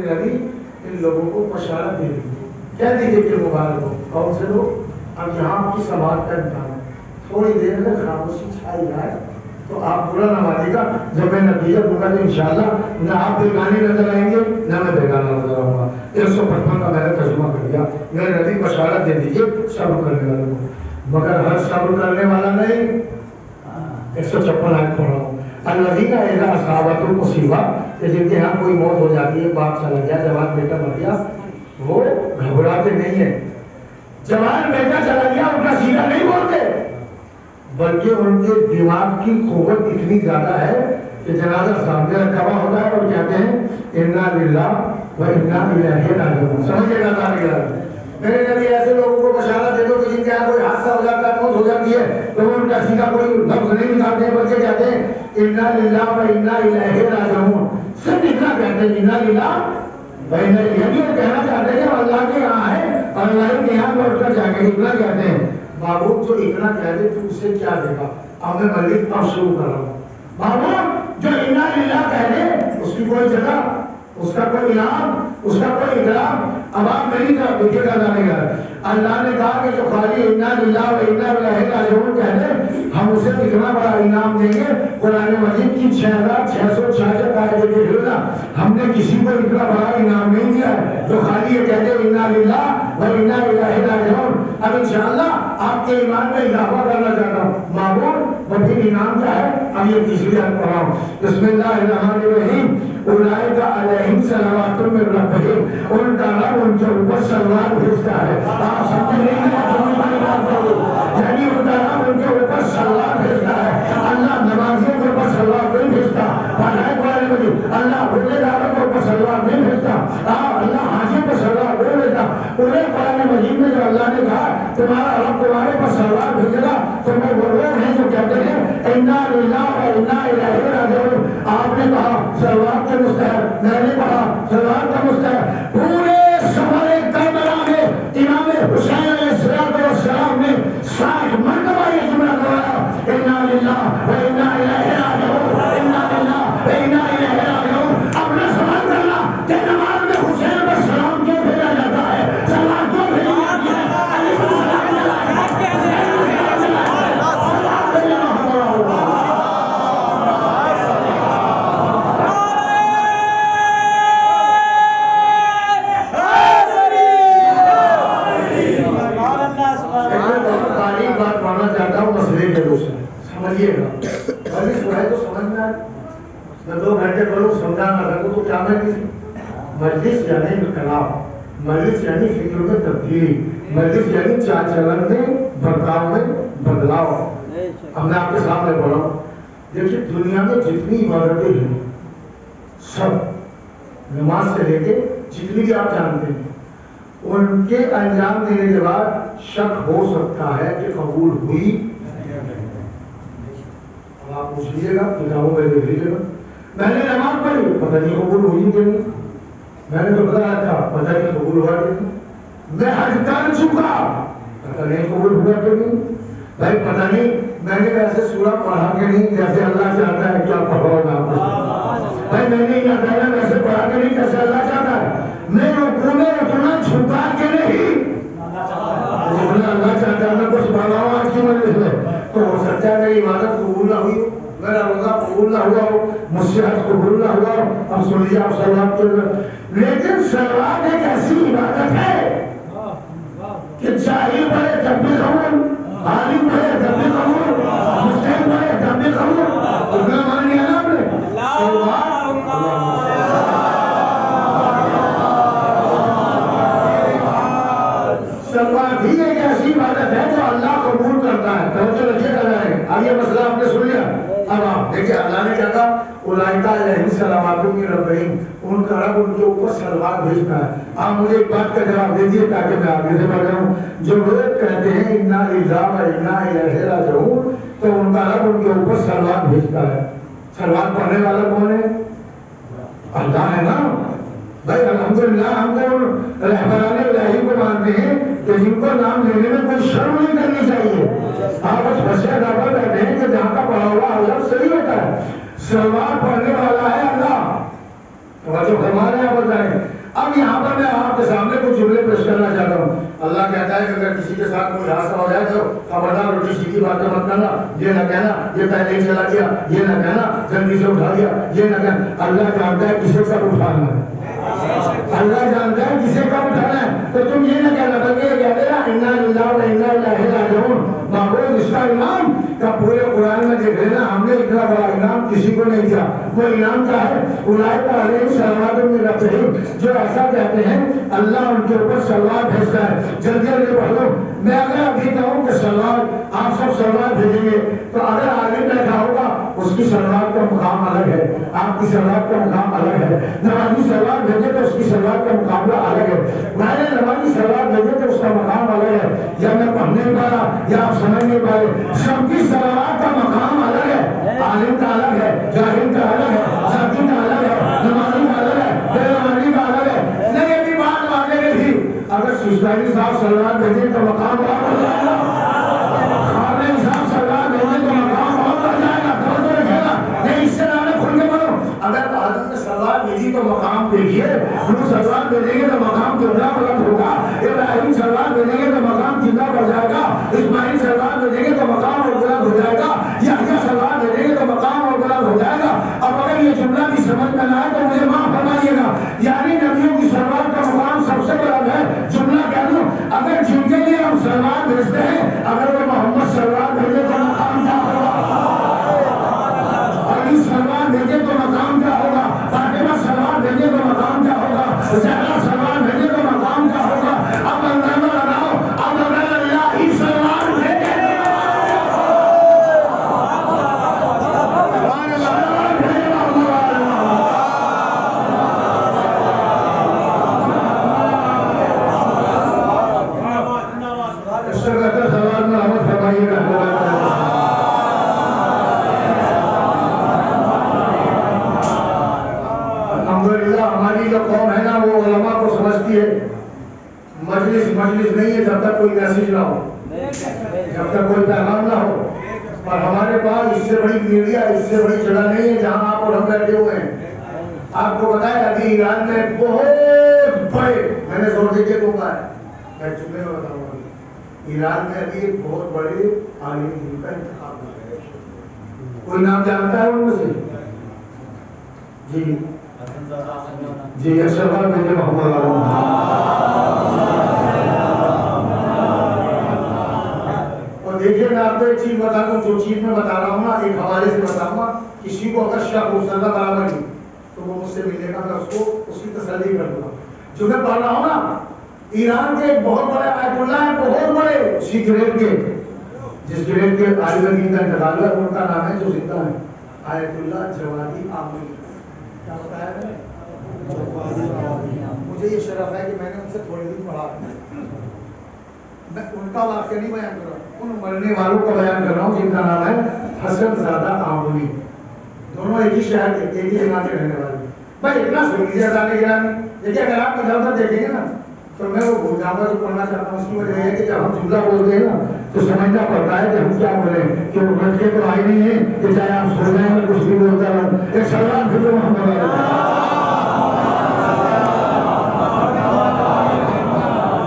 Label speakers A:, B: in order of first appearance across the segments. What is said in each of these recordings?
A: میرے نبی ان لوگوں کو بشارت دے دیجیے، کہہ دیجیے کہ مبارک ہو۔ کون سے لوگ؟ اب یہاں آپ کی سماعت کا امکان ہے، تھوڑی دیر میں خاموشی چھائی جائے تو آپ برا نہ مانیے گا، جب میں نتیجہ دوں گا تو انشاءاللہ نہ آپ بیگانے نظر آئیں گے نہ میں بیگانہ نظر آؤں گا۔ 155 کا میں نے ترجمہ کر دیا، میرے نبی بشارت دے دیجیے صبر کرنے والوں کو، مگر ہر صبر کرنے والا نہیں۔ 156 آیت پڑھ رہا ہوں۔ الذین اذا اصابتهم المصیبہ، کہ جن کے ہاں کوئی موت ہو جاتی ہے، باپ چلا گیا، جوان بیٹا مر گیا، وہ گھبراتے نہیں ہیں۔ جوان بیٹا چلا گیا ان کا سیدھا نہیں بولتے، بلکہ ان کے دماغ کی قوت اتنی زیادہ ہے کہ جنازہ سامنے رکھا ہوا ہوتا ہے اور کہتے ہیں انا للہ و انا الیہ راجعون۔ سمجھے گا تاریخ؟ میرے نبی ایسے لوگوں کو بشارت دے دو کہ جن کے یہاں کوئی حادثہ ہو جاتا ہے، موت ہو جاتی ہے، تو وہ ان کا سیدھا کوئی لفظ نہیں نکالتے بلکہ کہتے ہیں انا للہ و انا الیہ راجعون۔ صرف اتنا کہتے ہیں انا للہ و انا الیہ، یہ کہنا چاہتے ہیں کہ اللہ کے یہاں ہے اور اللہ کے یہاں لوٹ کر جا کے اتنا کہتے ہیں۔ معبود جو اتنا کہہ دے تو اسے کیا دے گا؟ اب میں مزید اب شروع کر رہا ہوں۔ معبود جو انا للہ کہہ دے اس کی کوئی جگہ، اس کا کوئی انعام، اس کا کوئی اکرام اب آپ نہیں دیکھے گا جانے گا۔ اللہ نے کہا کہ جو خالی انا للہ و انا الیہ راجعون کہہ دے ہم اسے اتنا بڑا انعام دیں گے۔ قرآن مجید کی 6666 آیتیں دیکھ لینا، ہم نے کسی کو اتنا بڑا انعام نہیں دیا ہے جو خالی یہ کہتے انا للہ و انا الیہ راجعون۔ اب انشاءاللہ آپ کے ایمان میں اضافہ کرنا چاہتا ہوں۔ معبود وہ پھر انعام کیا ہے؟ اب یہ تیسری آیت پڑھا ہوں۔ بسم اللہ الرحمن الرحیم۔ اولئک علیہم صلوات من ربہم، ان کا رب ان کے اوپر صلوات بھیجتا ہے۔ آپ سمجھ نہیں یعنی ان کا رب ان کے اوپر صلوات بھیجتا ہے۔ اللہ نمازیوں کے اوپر صلوات نہیں بھیجتا، پڑھائی والے کو اللہ روزے داروں کے اوپر صلوات نہیں بھیجتا، اللہ حاجی پر صلوات نہیں بھیجتا۔ انہیں قرآن مجید میں جو اللہ نے کہا تمہارا رب تمہارے پر صلوات بھیجے گا، تو وہ لوگ ہیں جو کہتے ہیں انا للہ و انا الیہ راجعون۔ آپ نے کہا صلوات کے مستحق، میں نے کہا صلوات کا مستحق۔ پورے سفر کربلا میں امام حسین علیہ السلام نے 60 مرتبہ یہ جملہ دہرایا انا للہ و انا الیہ راجعون، انا للہ و انا الیہ راجعون۔ اب نہ سوال کرنا کہ نماز میں حسین پر سلام کیوں بھیجا جاتا ہے، سلام کیوں بھیجی جاتی ہے، علی کو سلام ملا ہے، سمجھیے گا مجلس جو ہے تو سمجھنا ہے۔ میں 2 گھنٹے کروں سمجھا نہ رکھوں تو کیا میں کسی مجلس یعنی انقلاب، مجلس یعنی فکر میں تبدیلی، مجلس یعنی چال چلن میں برتاؤ میں بدلاؤ۔ اب میں آپ کے سامنے بولا ہوں، دیکھیے دنیا میں جتنی عبادتیں ہیں سب نماز سے لے کے جتنی بھی آپ جانتے ہیں ان کے انجام دینے کے بعد شک ہو سکتا ہے کہ قبول ہوئی۔ آپ پوچھ لیجیے گا، کتابوں میں دیکھ لیجیے گا، میں نے نماز پڑھی پتہ نہیں قبول ہوئی کہ نہیں، میں نے تو بتایا تھا پتہ نہیں قبول ہوا کہ نہیں، میں حج کر چکا پتہ نہیں قبول ہوا کہ نہیں، بھائی پتہ نہیں میں نے ویسے سورہ پڑھا کہ نہیں جیسے اللہ چاہتا ہے کیا پڑھو گا آپ کو، بھائی میں نے یہ کہا ویسے پڑھا کہ نہیں جیسے اللہ چاہتا ہے، میں رکوع میں اتنا جھکا کہ نہیں اللہ چاہتا ہے، میں کچھ پڑھا ہوں آج کی مجلس میں تو ہو سکتا ہے میری عبادت قبول نہ ہوئی ہو، میرا روزہ قبول نہ ہوا ہو، مجھ سے حج قبول نہ ہوا ہو۔ اب سن لیجیے آپ صلوات کے اندر، لیکن صلوات ایک ایسی عبادت ہے کہ جاہل پڑھے جب بھی قبول، عالم پڑھے جب بھی قبول، مجتہد پڑھے جب بھی قبول۔ اتنا مان لیا نا آپ نے؟ صلوات ہی ایک ایسی عبادت ہے جو اللہ قبول کرتا ہے۔ توجہ رکھیے گا جائے، اب یہ مسئلہ آپ نے سن لیا۔ اب آپ دیکھیے اللہ نے کیا کہا اولئک علیہم صلوات من ربہم، ان کا رب ان کے اوپر صلوات بھیجتا ہے۔ آپ مجھے ایک بات کا جواب دیجیے تاکہ میں آگے سے بڑھ جاؤں۔ جو لوگ کہتے ہیں انا للہ و انا الیہ راجعون تو ان کا رب ان کے اوپر صلوات بھیجتا ہے۔ صلوات پڑھنے والا کون ہے؟ اللہ ہے نا بھائی۔ الحمدللہ ہم تو رہبران الہی کو مانتے ہیں کہ جن کو نام لینے میں کوئی شرم نہیں کرنی چاہیے۔ آپ بس بچے دعویٰ کرتے ہیں کہ جہاں کا پڑھا ہوا اللہ صحیح ہوتا ہے۔ صلوات پڑھنے والا ہے اللہ۔ توجہ فرما رہے ہیں آپ بتائیں اب یہاں پر میں آپ کے سامنے کچھ جملے پیش کرنا چاہتا ہوں. اللہ کہتا ہے کہ اگر کسی کے ساتھ کوئی حادثہ ہو جائے تو خبردار الٹی سیدھی باتیں مت کرنا. یہ نہ کہنا یہ پہلے ہی چلا گیا, یہ نہ کہنا جلدی سے اٹھا دیا, یہ نہ کہنا. اللہ جانتا ہے کسے کب اٹھانا ہے, اللہ جانتا ہے کسے کب اٹھانا ہے. تو تم یہ نہ کہنا بلکہ یہ کہہ دینا انا للہ و انا الیہ راجعون. معبود اس کا انعام کا پورے قرآن میں دیکھ لینا ہم نے اتنا بڑا انعام کسی کو نہیں دیا. وہ انعام کیا ہے؟ اولئک علیہم صلوات من ربہم, جو ایسا کہتے ہیں اللہ ان کے اوپر صلوات بھیجتا ہے. جلدی جلدی پڑھ لو. میں اگر ابھی کہوں کہ صلوات آپ سب صلوات بھیجیں گے تو اگر عالم بیٹھا ہوگا اس کی صلوات کا مقام الگ ہے, آپ کی صلوات کا مقام الگ ہے. نمازی صلوات بھیجے تو اس کی صلوات کا مقابلہ الگ ہے. میں نے نمازی صلوات بھیجے تو اس کا مقام الگ ہے. یا میں پڑھ نہیں پا رہا یا آپ سمجھ نہیں پا رہے. سب کی صلوات کا مقام الگ ہے. عالم کا الگ ہے, جاہل کا الگ ہے, ذاتی کا الگ ہے, نمازی کا الگ ہے, غیر نمازی کا الگ ہے. نہیں بھی بات واضح نہیں تھی. اگر سسٹانی صاحب صلوات بھیجیں تو مقام بہت بڑھ جائے گا. خادم صاحب صلوات بھیجیں تو مقام بہت بڑھ جائے گا. توجہ رکھے گا. نہیں اس سے نہ کھل کے بولو. اگر آدم نے صلوات بھیجی تو مقام دیکھیے. ہم صلوات بھیجیں گے تو مقام کتنا بلند ہوگا. ابراہیم صلوات بھیجیں گے تو مقام کتنا بڑھ جائے گا. اسماعیل صلوات بھیجیں گے تو مقام اور بلند ہو جائے گا. یحییٰ صلوات بھیجیں گے تو مقام اور بلند ہو جائے گا. اب اگر یہ جملہ بھی سمجھ میں نہ آئے تو مجھے معاف فرمائیے گا. یعنی نبیوں کی صلوات کا مقام سب سے بلند ہے. جملہ کہہ دوں اگر جن کے لیے ہم صلوات بھیجتے ہیں اگر وہ محمد صلوات بھیجے تو مقام کیا ہوگا. علی صلوات بھیجے تو مقام کیا ہوگا. فاطمہ صلوات بھیجے تو مقام کیا ہوگا. زہرا صلوات بھیجے تو مقام کیا ہوگا. اب اندازہ لگاؤ. اب اگر اللہ ہی صلوات بھیجے قوم ہے نا وہ علماء کو سمجھتی ہے. مجلس نہیں ہے جب تک کوئی میسج نہ ہو, جب تک کوئی پیغام نہ ہو. اور ہمارے پاس اس سے بڑی میڈیا اس سے بڑی جگہ نہیں ہے جہاں آپ اور ہم بیٹھے ہوئے ہیں. آپ کو بتایا ابھی ایران میں بہت بڑے, میں نے زور دے کے دوں گا میں جملے میں بتاؤں گا, ایران میں ابھی ایک بہت بڑے عالم دین کا انتخاب ہو رہا ہے. کوئی نام جانتا ہے ان میں سے؟ جی اشرف بن محمد اور دیکھیے میں آپ کو ایک چیز بتا دوں. جو چیز میں بتا رہا ہوں نا ایک حوالے سے بتاؤں گا. کسی کو اگر شک ہو سکتا برابر نہیں تو وہ مجھ سے ملے گا, میں اس کو اس کی تسلی کر دوں گا. جو میں پڑھ رہا ہوں نا ایران کے ایک بہت بڑے آیت اللہ ہے, بہت بڑے اسی گریڈ کے, جس گریڈ کے عالم دین کا انتقال ہوا ان کا نام ہے جو زندہ ہے آیت اللہ جوادی آمری. کیا بتایا ہے؟ مجھے یہ شرف ہے کہ میں نے ان سے تھوڑے دن پڑھا. میں ان کا واقعہ نہیں بیان کر رہا ہوں, ان مرنے والوں کا بیان کر رہا ہوں جن کا نام ہے حسن زادہ آمری. دونوں ایک ہی شہر کے ایک ہی جگہ کے رہنے والے. بھائی اتنا سن لیجیے زیادہ گرانی. دیکھیے اگر آپ ادھر ادھر دیکھیں گے نا تو میں وہ بھول جاؤں گا جو پڑھنا چاہتا ہوں. اس کی وجہ یہ ہے کہ جب ہم جملہ بولتے ہیں نا تو سمجھنا پڑتا ہے کہ ہم کیا بولیں, کہ وہ گھر کے تو آئی نہیں ہے کہ چاہے آپ سو جائیں میں کچھ بھی بولتا رہوں. ایک سلمان پھر محمد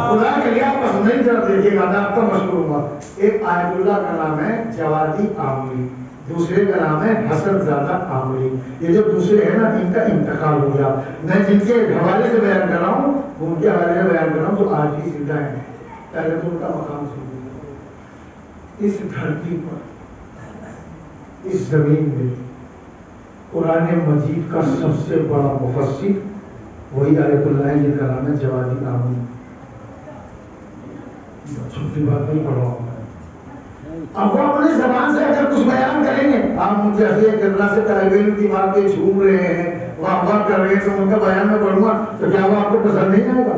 A: خدا کے لیے آپ پسند نہیں کر دیکھیے گا, میں آپ کا مشہور ہوں گا. ایک آیت اللہ کا نام ہے جوادی آمری, دوسرے کا نام ہے حسن زادہ آمری. یہ جو دوسرے ہیں نا ان کا انتقال ہو گیا. میں جن کے حوالے سے بیان کر رہا ہوں ان کے حوالے سے بیان کر رہا ہوں جو آج بھی زندہ ہیں. پہلے تو ان کا مقام سن. اس دھرتی پر اس زمین میں قرآن مجید کا سب سے بڑا مفسر وہی آیت اللہ ہے جن کا نام ہے جوادی آمری. چھوٹی بات نہیں پڑھ رہا ہوں. اب وہ اپنی زبان سے اگر کچھ بیان کریں گے, آپ مجھے ایک طرح سے طالب علم کی بات پہ جھوم رہے ہیں, واہ واہ کر رہے ہیں, تو ان کا بیان میں پڑھوں گا تو کیا وہ آپ کو پسند نہیں آئے گا؟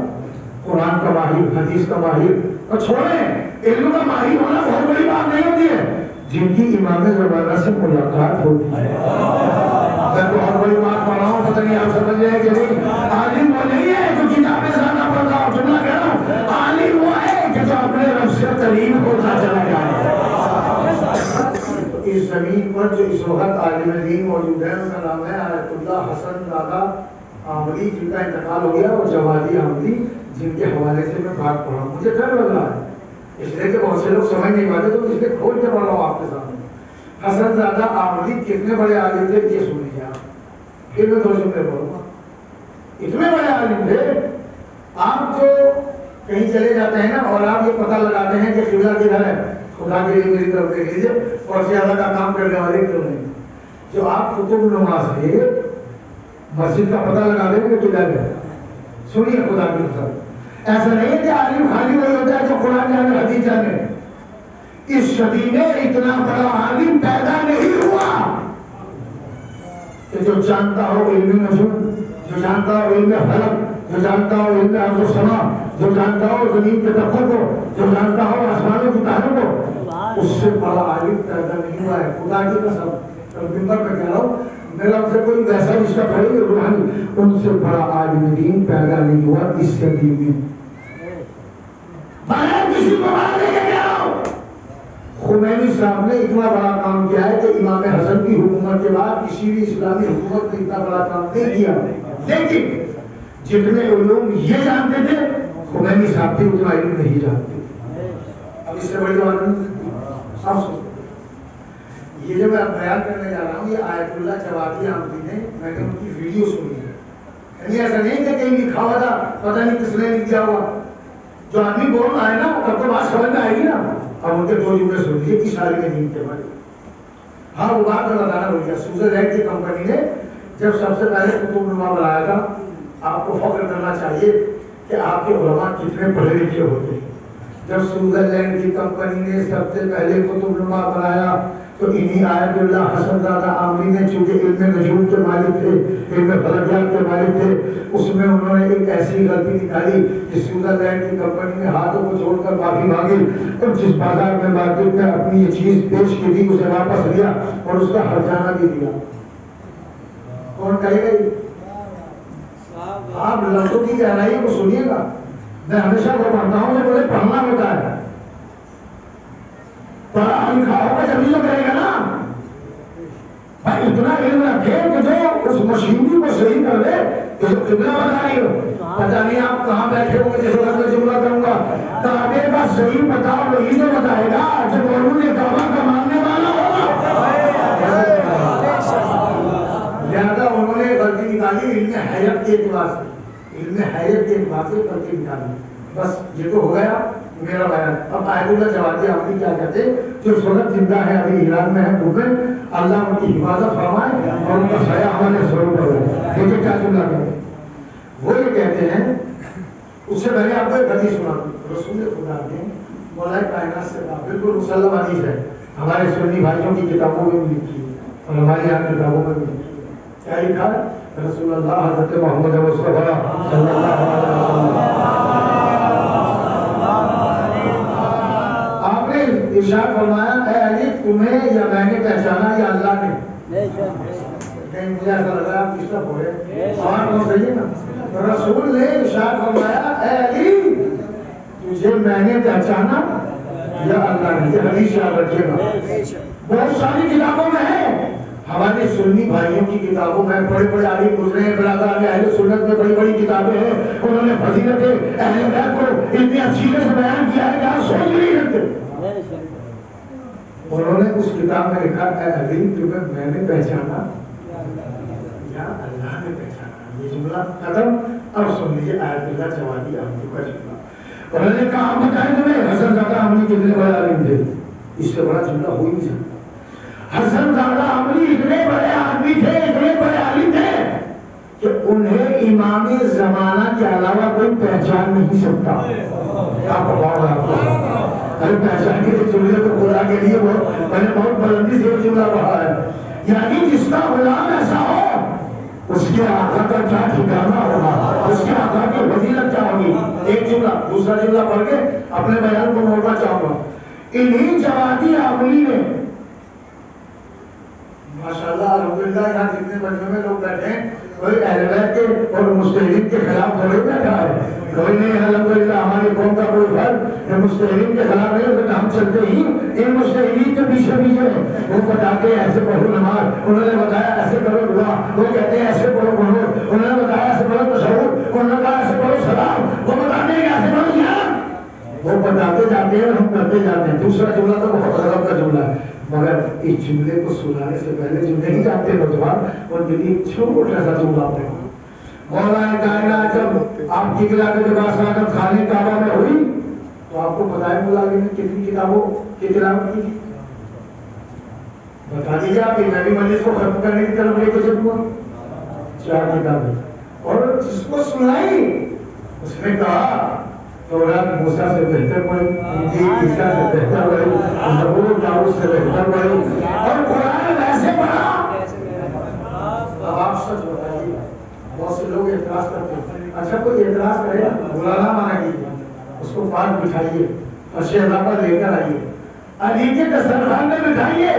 A: قرآن کا ماہر, حدیث کا ماہر, اور چھوڑیں علم کا ماہر ہونا بہت بڑی بات نہیں ہوتی ہے. جن کی امام زمانہ سے ملاقات ہوتی ہے. میں بہت بڑی بات پڑھ رہا ہوں, پتہ نہیں آپ سمجھ رہے ہیں کہ نہیں. عالم وہ نہیں ہے جو کتابیں زیادہ پڑھتا ہوں, جملہ کہہ رہا ہوں. عالم وہ ہے کہ جو اپنے رب سے قریب ہوتا چلا جائے. اس زمین پر جو اس وقت عالم دین موجود ہے ان کا نام ہے آیت اللہ حسن زادہ عاملی جن کا انتقال ہو گیا اور جوادی عاملی جن کے حوالے سے میں بات پڑھا ہوں. مجھے ڈر لگ رہا ہے اس لیے کہ بہت سے لوگ سمجھ نہیں پاتے تو اس لیے کھول کے پڑھ رہا ہوں آپ کے سامنے. حسن زادہ عاملی کتنے بڑے عالم تھے یہ سن لیجیے آپ. پھر میں 2 جملے پڑھوں گا. اتنے بڑے عالم تھے. آپ جو کہیں چلے جاتے ہیں نا اور آپ یہ پتہ لگاتے ہیں کہ قبلہ کدھر ہے, خدا کے لیے میری طرف دیکھ لیجیے اور زیادہ کا کام کرنے والے کیوں نہیں. جو آپ قطب نما سے مسجد کا پتہ لگا دیں گے کدھر ہے. سنیے خدا کی قسم, ایسا نہیں ہے کہ عالم خالی وہی ہوتا ہے جو قرآن جانے حدیث جانے. اس صدی میں اتنا بڑا عالم پیدا نہیں ہوا کہ جو جانتا ہو علم نجوم, جو جانتا ہو علم فلک, جو جانتا ہو علم ارض و سما, جو جانتا ہو زمین کے طبقوں کو, جو جانتا ہو آسمانوں کی تاروں کو, اس سے بڑا عالم پیدا نہیں ہوا ہے. خدا کی قسم ممبر میں کہہ رہا ہوں, میرا ان سے کوئی ویسا رشتہ پڑے گا روحانی, ان سے بڑا عالم دین پیدا نہیں ہوا اس صدی میں. باہر کسی کو باہر لے کے گیا ہو. خمینی صاحب نے اتنا بڑا کام کیا ہے کہ امام حسن کی حکومت کے بعد کسی بھی اسلامی حکومت نے اتنا بڑا کام نہیں کیا. لیکن جتنے علوم یہ جانتے تھے خمینی صاحب بھی اتنا علم نہیں جانتے. اب اس سے بڑی بات نہیں. یہ جو میں بیان کرنے جا رہا ہوں یہ آیت اللہ جوادی عاملی نے, میں نے ان کی ویڈیو سنی ہے. یعنی ایسا نہیں کہ کہیں لکھا ہوا تھا, پتہ نہیں کس نے لکھا ہوا. جو آدمی بول رہا ہے نا تب تو بات سمجھ میں آئے گی نا. اب ان کے 2 جملے سن لیجیے کس سال میں دین کے بارے. ہاں وہ بات میں بتانا بھول گیا. سوئٹزرلینڈ کی کمپنی نے جب سب سے پہلے قطب نما بنایا تھا, آپ کو فخر کرنا چاہیے کہ آپ کے علماء کتنے پڑھے لکھے ہوتے ہیں. جب سوئٹزرلینڈ کی کمپنی نے سب سے پہلے قطب نما بنایا تو انہی آیت اللہ حسن زادہ عاملی نے, چونکہ علم نجوم کے مالک تھے, علم فلکیات کے مالک تھے, اس میں انہوں نے ایک ایسی غلطی نکالی کہ سوئٹزرلینڈ کی کمپنی نے ہاتھوں کو چھوڑ کر معافی مانگی اور جس بازار میں مارکیٹ میں اپنی یہ چیز پیش کی تھی اسے واپس لیا اور اس کا ہرجانہ بھی دیا. کون کہے گا؟ آپ لفظوں کی گہرائی کو سنیے گا. میں ہمیشہ وہ پڑھتا ہوں کہ مجھے پڑھنا ہوتا ہے. پڑھا لکھا ہوگا جب یہ کرے گا نا. بھائی اتنا علم رکھے کہ جو اس مشینری کو صحیح کر دے کہ جو قبلہ بتائی ہو. پتہ نہیں آپ کہاں بیٹھے ہو جس وقت میں جملہ کروں گا. کعبے کا صحیح بتاؤ وہی تو بتائے گا جو مولود کعبہ کا ماننے والا ہوگا. لہٰذا انہوں نے غلطی نکالی علم حیرت کے اعتبار سے. علم حیرت کے اعتبار سے غلطی نکالی. بس یہ تو ہو گیا میرا بیان. اب آیت اللہ جوادی عاملی کیا کہتے ہیں, جو اس وقت زندہ ہے, ابھی ایران میں ہے, ڈوبے, اللہ ان کی حفاظت فرمائے اور ان کا سایہ ہمارے ضرور کرے. دیکھیں کیا جملہ کہتے ہیں. وہ یہ کہتے ہیں, اس سے پہلے آپ کو ایک حدیث سنا دوں. رسول خدا نے مولا کائنات سے کہا, بالکل مسلم حدیث ہے, ہمارے سنی بھائیوں کی کتابوں میں بھی لکھی ہے اور ہماری یہاں کتابوں میں بھی لکھی ہے. کیا لکھا ہے؟ رسول اللہ حضرت محمد مصطفیٰ صلی اللہ علیہ وسلم آپ نے ارشاد فرمایا, اے علی تمہیں یا میں نے پہچانا یا اللہ نے. مجھے ایسا لگ رہا ہے آپ کس طرح ہو رہے اور وہ صحیح ہے نا. رسول نے ارشاد فرمایا, اے علی تجھے میں نے پہچانا یا اللہ نے. یہ حدیث یاد رکھیے گا, بہت ساری کتابوں میں ہے. ہمارے سنی بھائیوں کی کتابوں میں بڑے بڑے عالم گزرے ہیں, برادران اہل سنت میں بڑی بڑی کتابیں ہیں. انہوں نے فضیلت اہل بیت کو اتنی اچھی سے بیان کیا ہے کہ آپ سوچ نہیں سکتے. انہوں نے اس کتاب میں لکھا, اے علی تمہیں میں نے پہچانا یا اللہ نے پہچانا. یہ جملہ ختم. اب سن لیجیے آیت اللہ جوادی عاملی کا جملہ. انہوں نے کہا بتائیں تمہیں حسن زادہ عاملی کتنے بڑے عالم تھے. اس سے بڑا جملہ ہو ہی نہیں سکتا. حسن زادہ عاملی اتنے بڑے آدمی تھے, اتنے بڑے عالم تھے کہ انہیں امام زمانہ کے علاوہ کوئی پہچان نہیں سکتا. کیا پڑھاؤ آپ کو, ارے پہچان کے جملے کو خدا کے لیے میں نے بہت بلندی سے جملہ پڑھا ہے. یعنی جس کا غلام ایسا ہو اس کے آقا کا کیا ٹھکانہ ہوگا, اس کے آقا کی فضیلت کیا ہوگی. ایک جملہ. دوسرا جملہ پڑھ کے اپنے بیان کو موڑنا چاہوں گا. انہی جوادی عاملی نے ماشاءاللہ الحمدللہ یہاں جتنے مجمع میں لوگ بیٹھے ہیں کوئی اہل بیت کے اور مجتہدین کے خلاف تھوڑے بیٹھا ہے. کوئی نہیں الحمدللہ ہماری قوم کا کوئی فرد مجتہدین کے خلاف نہیں ہوتا. ہم چلتے ہی ان مجتہدین کے پیچھے پیچھے وہ بتاتے ہیں ایسے پڑھو نماز, انہوں نے بتایا ایسے کرو دعا, وہ کہتے ہیں ایسے پڑھو قنوت, انہوں نے بتایا ایسے پڑھو تشہد, انہوں نے کہا ایسے پڑھو سلام, وہ بتاتے ہیں کہ ایسے پڑھو سلام, وہ بتاتے جاتے ہیں ہم کرتے جاتے ہیں. دوسرا جملہ تو بہت غضب کا جملہ ہے, مگر اس جملے کو سنانے سے پہلے جو نہیں جانتے نوجوان ان کے لیے چھوٹا سا جملہ پڑھو. مولا کائنات جب آپ کی قلعہ کے پاس آ کر خانے کعبہ میں ہوئی تو آپ کو پتہ ہے مولا نے کتنی کتابوں کی تلاوت کی تھی؟ بتا دیجیے آپ. نبی مجلس کو ختم کرنے کی طرف لے کے چلوں گا 4 کتابیں, اور جس کو سنائی اس نے کہا تورات موسیٰ سے بہتر پڑھی, انجیل عیسیٰ سے بہتر پڑھی, زبور داؤد سے بہتر پڑھی, اور قرآن ویسے پڑھا. اب آپ سچ بتائیے, بہت سے لوگ اعتراض کرتے ہیں. اچھا کوئی اعتراض کرے گا, مولانا مانا کیجیے, اس کو پاس بٹھائیے اور شہزادہ پر لے کر آئیے, علی کے دسترخوان میں بٹھائیے.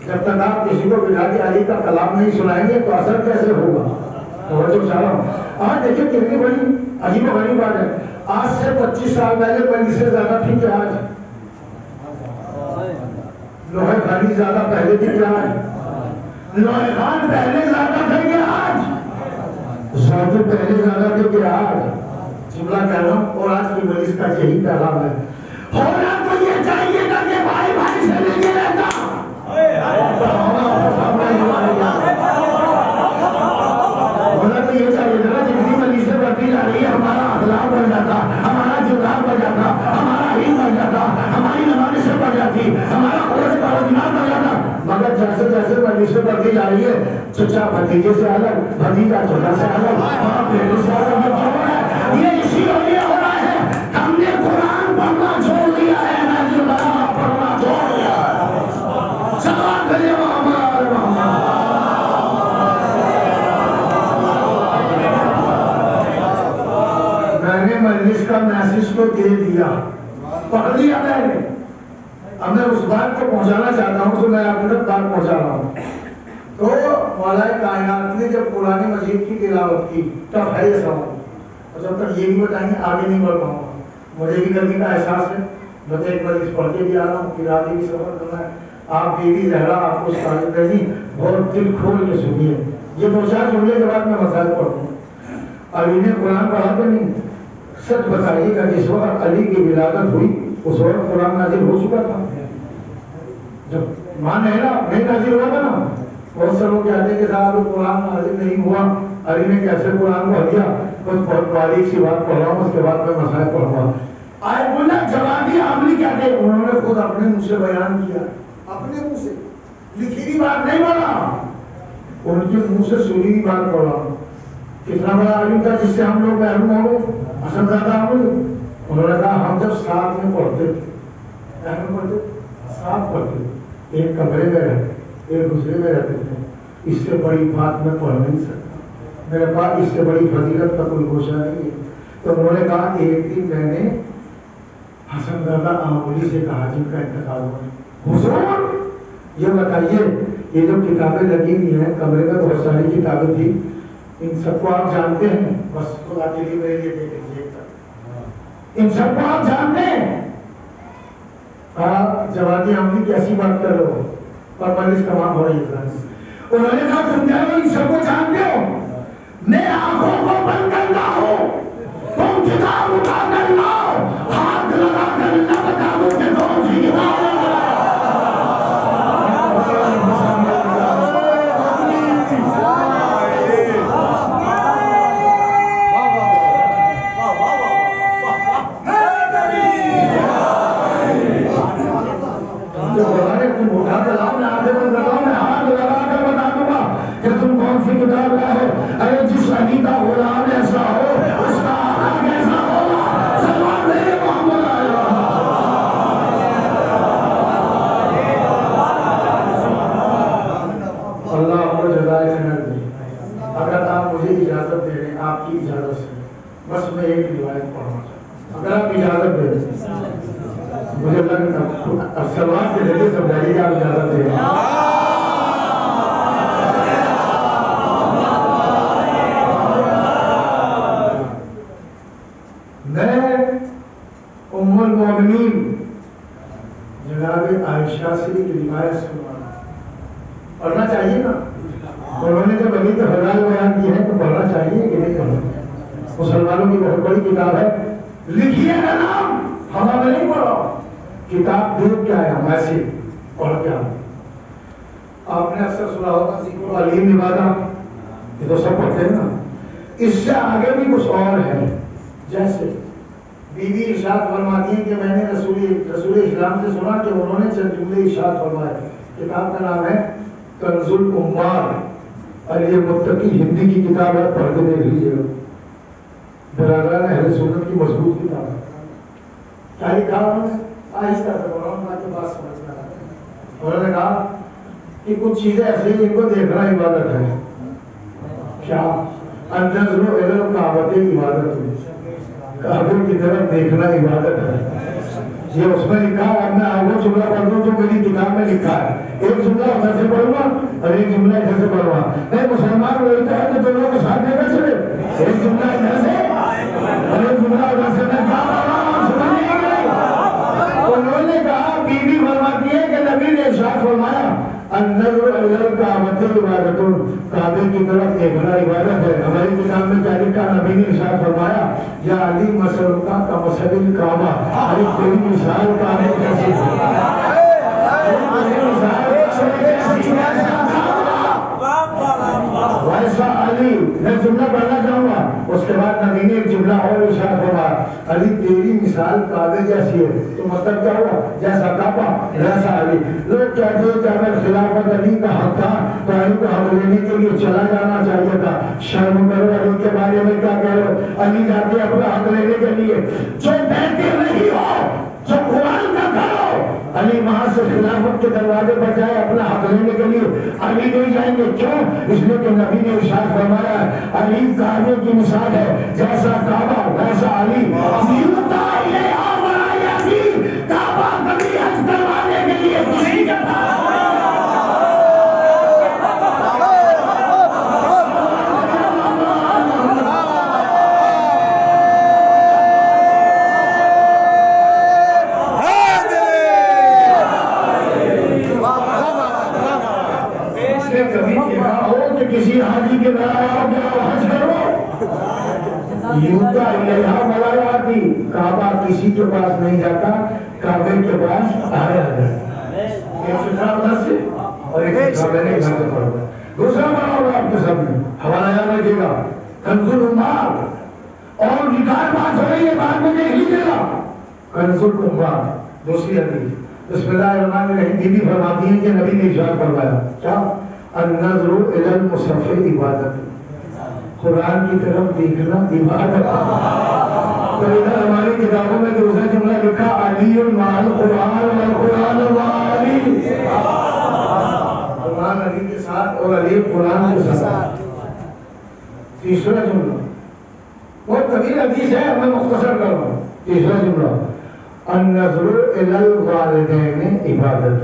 A: جب تک آپ کسی کو بٹھا کے علی کا کلام نہیں سنائیں گے تو اثر کیسے ہوگا؟ توجہ چاہ رہا ہوں. آج دیکھیں کتنی بڑی عجیب و غریب بات ہے. آج سے 25 سال پہلے پنڈی سے زیادہ تھی کہ آج؟ لوہے خانی زیادہ پہلے تھی کہ آج؟ لوہے خان پہلے زیادہ تھے کہ آج؟ زیادہ پہلے زیادہ تھے کہ آج؟ جملہ کہہ رہا ہوں, اور آج کی مجلس کا یہی پیغام ہے. ہونا تو یہ چاہیے تھا کہ بھائی بھائی سے نہیں رہتا, ہونا تو یہ چاہیے تھا جتنی مجلسیں بڑھتی جا رہی ہے ہمارا اخلاق بڑھ جاتا, ہمارا کردار بڑھ جاتا, ہمارا علم بڑھ جاتا, ہماری نمائشیں بڑھ جاتی, ہمارا روزگار بڑھ جاتا. مگر جیسے جیسے مجلسیں بڑھتی جا رہی ہے چچا بھتیجے سے الگ, بھتیجا چچا سے الگ, باپ بیٹے سے الگ. یہ کیوں ہے؟ یہ اسی لیے ہو رہا ہے ہم نے قرآن پڑھنا چھوڑ دیا ہے, پڑھنا چھوڑ دیا ہے. سلام کریے محمد محمد. میں نے مجلس کا میسج تو دے دیا, پڑھ لیا میں نے. اب میں اس بات کو پہنچانا چاہتا ہوں جو میں آپ تک بات پہنچا رہا ہوں. تو مولا کائنات نے جب قرآن مجید کی تلاوت کی تب ہے یہ سوال, اور جب تک یہ بھی بتائیں گے آگے نہیں بڑھ پاؤں گا. مجھے بھی کرنے کا احساس ہے, میں تو ایک بار اس پڑھ کے بھی آ رہا ہوں, پھر آگے بھی سفر کرنا ہے. آپ بیوی زہرا آپ کو ساجد رہی, بہت دل کھول کے سنیے. یہ 2-4 جملے کے بعد میں مسائل پڑھوں. علی نے قرآن پڑھا تو نہیں, سچ بتائیے گا جس وقت علی کی ولادت ہوئی اس وقت قرآن نازل ہو چکا تھا؟ جب ماں نہیں نازل ہوا تھا نا, بہت سے لوگ کہتے ہیں کہ صاحب قرآن نازل نہیں ہوا, علی نے کیسے قرآن پڑھ دیا. بس بہت باریک سی بات پڑھ رہا ہوں, اس کے بعد میں مسائل پڑھوں گا. آئے بولا جوابی عاملی کہتے ہیں, انہوں نے خود اپنے منہ سے بیان کیا, اپنے منہ سے لکھی ہوئی بات نہیں بولا, ان کے منہ سے سنی ہوئی بات پڑھ رہا ہوں. کتنا بڑا عالم تھا جس سے ہم لوگ محروم ہو گئے, حسن زادہ عاملی. انہوں نے کہا ہم جب ساتھ میں پڑھتے تھے, ساتھ پڑھتے, ایک کمرے میں رہتے, ایک دوسرے میں رہتے تھے, اس سے بڑی بات میں پڑھ نہیں سکتا, میرے پاس اس سے بڑی فضیلت کا کوئی گوشہ نہیں ہے. تو انہوں نے کہا ایک دن میں نے حسن زادہ عاملی سے کہا جن کا انتقال ہوا, حضور یہ بتائیے یہ جو کتابیں لگی ہوئی ہیں کمرے میں بہت ساری کتابیں تھی, ان سب کو آپ جانتے ہیں؟ بس خدا کے لیے میرے لیے دیکھ لیجیے, ان سب کو آپ جانتے ہیں؟ کہا جوادی عاملی کیسی بات کر رہے ہو, پر مجلس تمام ہو رہی ہے. انہوں نے کہا تم کہہ رہے ہو ان سب کو جانتے ہو, میں آنکھوں کو بند کرتا ہوں, تم کتاب اٹھا کر لاؤ, ہاتھ لگا کر نہ بتا دو کہ کون سی کتاب ہے. پڑھنا چاہیے نا. انہوں نے جب ولی کے فضائل بیان کی ہے تو پڑھنا چاہیے کہ نہیں پڑھنا؟ مسلمانوں کی بہت بڑی کتاب ہے، لکھیے گا نام، ہوا میں نہیں پڑھو، کتاب دیکھ کے آیا میسج پڑھ کے آیا۔ آپ نے اکثر سنا ہوگا ذکر علیم عبادت، یہ تو سب پڑھتے ہیں نا، اس سے آگے بھی کچھ اور ہے۔ جیسے بی بی ارشاد فرماتی ہیں کہ میں نے رسول اسلام سے سنا کہ انہوں نے چند جملے ارشاد فرمائے۔ کتاب کا نام ہے کنز العمال، علی متقی، ہندی کی کتاب ہے، پڑھ کے دیکھ لیجیے گا، برادران اہل سنت کی مضبوط کتاب ہے۔ کیا لکھا انہوں نے؟ آہستہ سے پڑھا ہوں تاکہ بات سمجھ میں آئے۔ انہوں نے کہا کہ کچھ چیزیں ایسی ہیں جن کو دیکھنا عبادت ہے۔ کیا؟ النظر الی الکعبۃ عبادت ہے، کعبے کی طرف دیکھنا عبادت ہے۔ یہ اس میں لکھا ہے، اب میں وہ جملہ پڑھ دوں جو میری کتاب میں لکھا ہے، ایک جملہ ادھر سے پڑھوں گا اور ایک جملہ ادھر سے پڑھوں گا۔ نہیں، مسلمان وہی تو ہے کہ دونوں کو ساتھ دے کر چلے، ایک جملہ ادھر سے اور ایک جملہ ادھر سے۔ میں کیا پڑھ رہا ہوں سمجھ نہیں گئے؟ انہوں نے کہا، بی بی فرماتی ہے کہ نبی نے ارشاد فرمایا النظر الی الکعبۃ عبادت، کعبے کی طرف دیکھنا عبادت ہے۔ ہماری کتاب میں کیا لکھا؟ نبی نے ارشاد فرمایا یا علی مثلک کمثل الکعبہ، علی تیری مثال کعبے جیسی ہے۔ ویسا علی، میں جملہ پڑھنا چاہوں گا، اس کے بعد نبی نے ایک جملہ اور ارشاد فرمایا علی تیری مثال کعبے جیسی ہے۔ تو مطلب کیا ہوا؟ جیسا کعبہ ویسا علی۔ لوگ کہتے ہیں کہ اگر خلافت علی کا حق تھا تو علی کو حق لینے کے لیے چلا جانا چاہیے تھا۔ شرم کرو، علی کے بارے میں کیا کہہ رہے ہو؟ علی جاتے اپنا حق لینے کے لیے، جو بیٹھے نہیں ہو، جو قرآن کا کرو، علی وہاں سے خلافت کے دروازے پر جائے اپنا حق لینے کے لیے، علی نہیں جائیں گے۔ کیوں؟ اس لیے کہ نبی نے ارشاد فرمایا علی کعبے کی مثال ہے، جیسا کعبہ ویسا علی۔ یوتا الیہا ولا یاتی، کعبہ کبھی حج کروانے کے لیے کسی کے پاس کسی حاجی کے گھر آؤ گے تو حج کرو۔ یوتا الیہا ولا یاتی، کعبہ کسی کے پاس نہیں جاتا، کعبے کے پاس آیا ہے۔ ایک فکرہ ادھر سے اور ایک فکرہ میں نے ادھر سے پڑھا۔ دوسرا پڑھا ہوگا آپ کے سامنے، حوالہ یاد رکھیے گا، کنز العمال، اور ریکارڈ بات ہو رہی ہے، بعد میں دیکھ لیجیے گا۔ کنز العمال دوسری حدیث، بسم اللہ الرحمن الرحیم، بی بی فرماتی ہیں کہ نبی نے ارشاد فرمایا کیا؟ النظر الی المصحف عبادت، قرآن کی طرف دیکھنا عبادت ہے۔ تو ادھر ہماری کتابوں میں دوسرا جملہ لکھا علی مع القرآن والقرآن مع علی، قرآن علی کے ساتھ اور علی قرآن کے ساتھ۔ تیسرا جملہ بہت طویل حدیث ہے، میں مختصر کر رہا ہوں۔ تیسرا جملہ النظر الی الوالدین عبادت،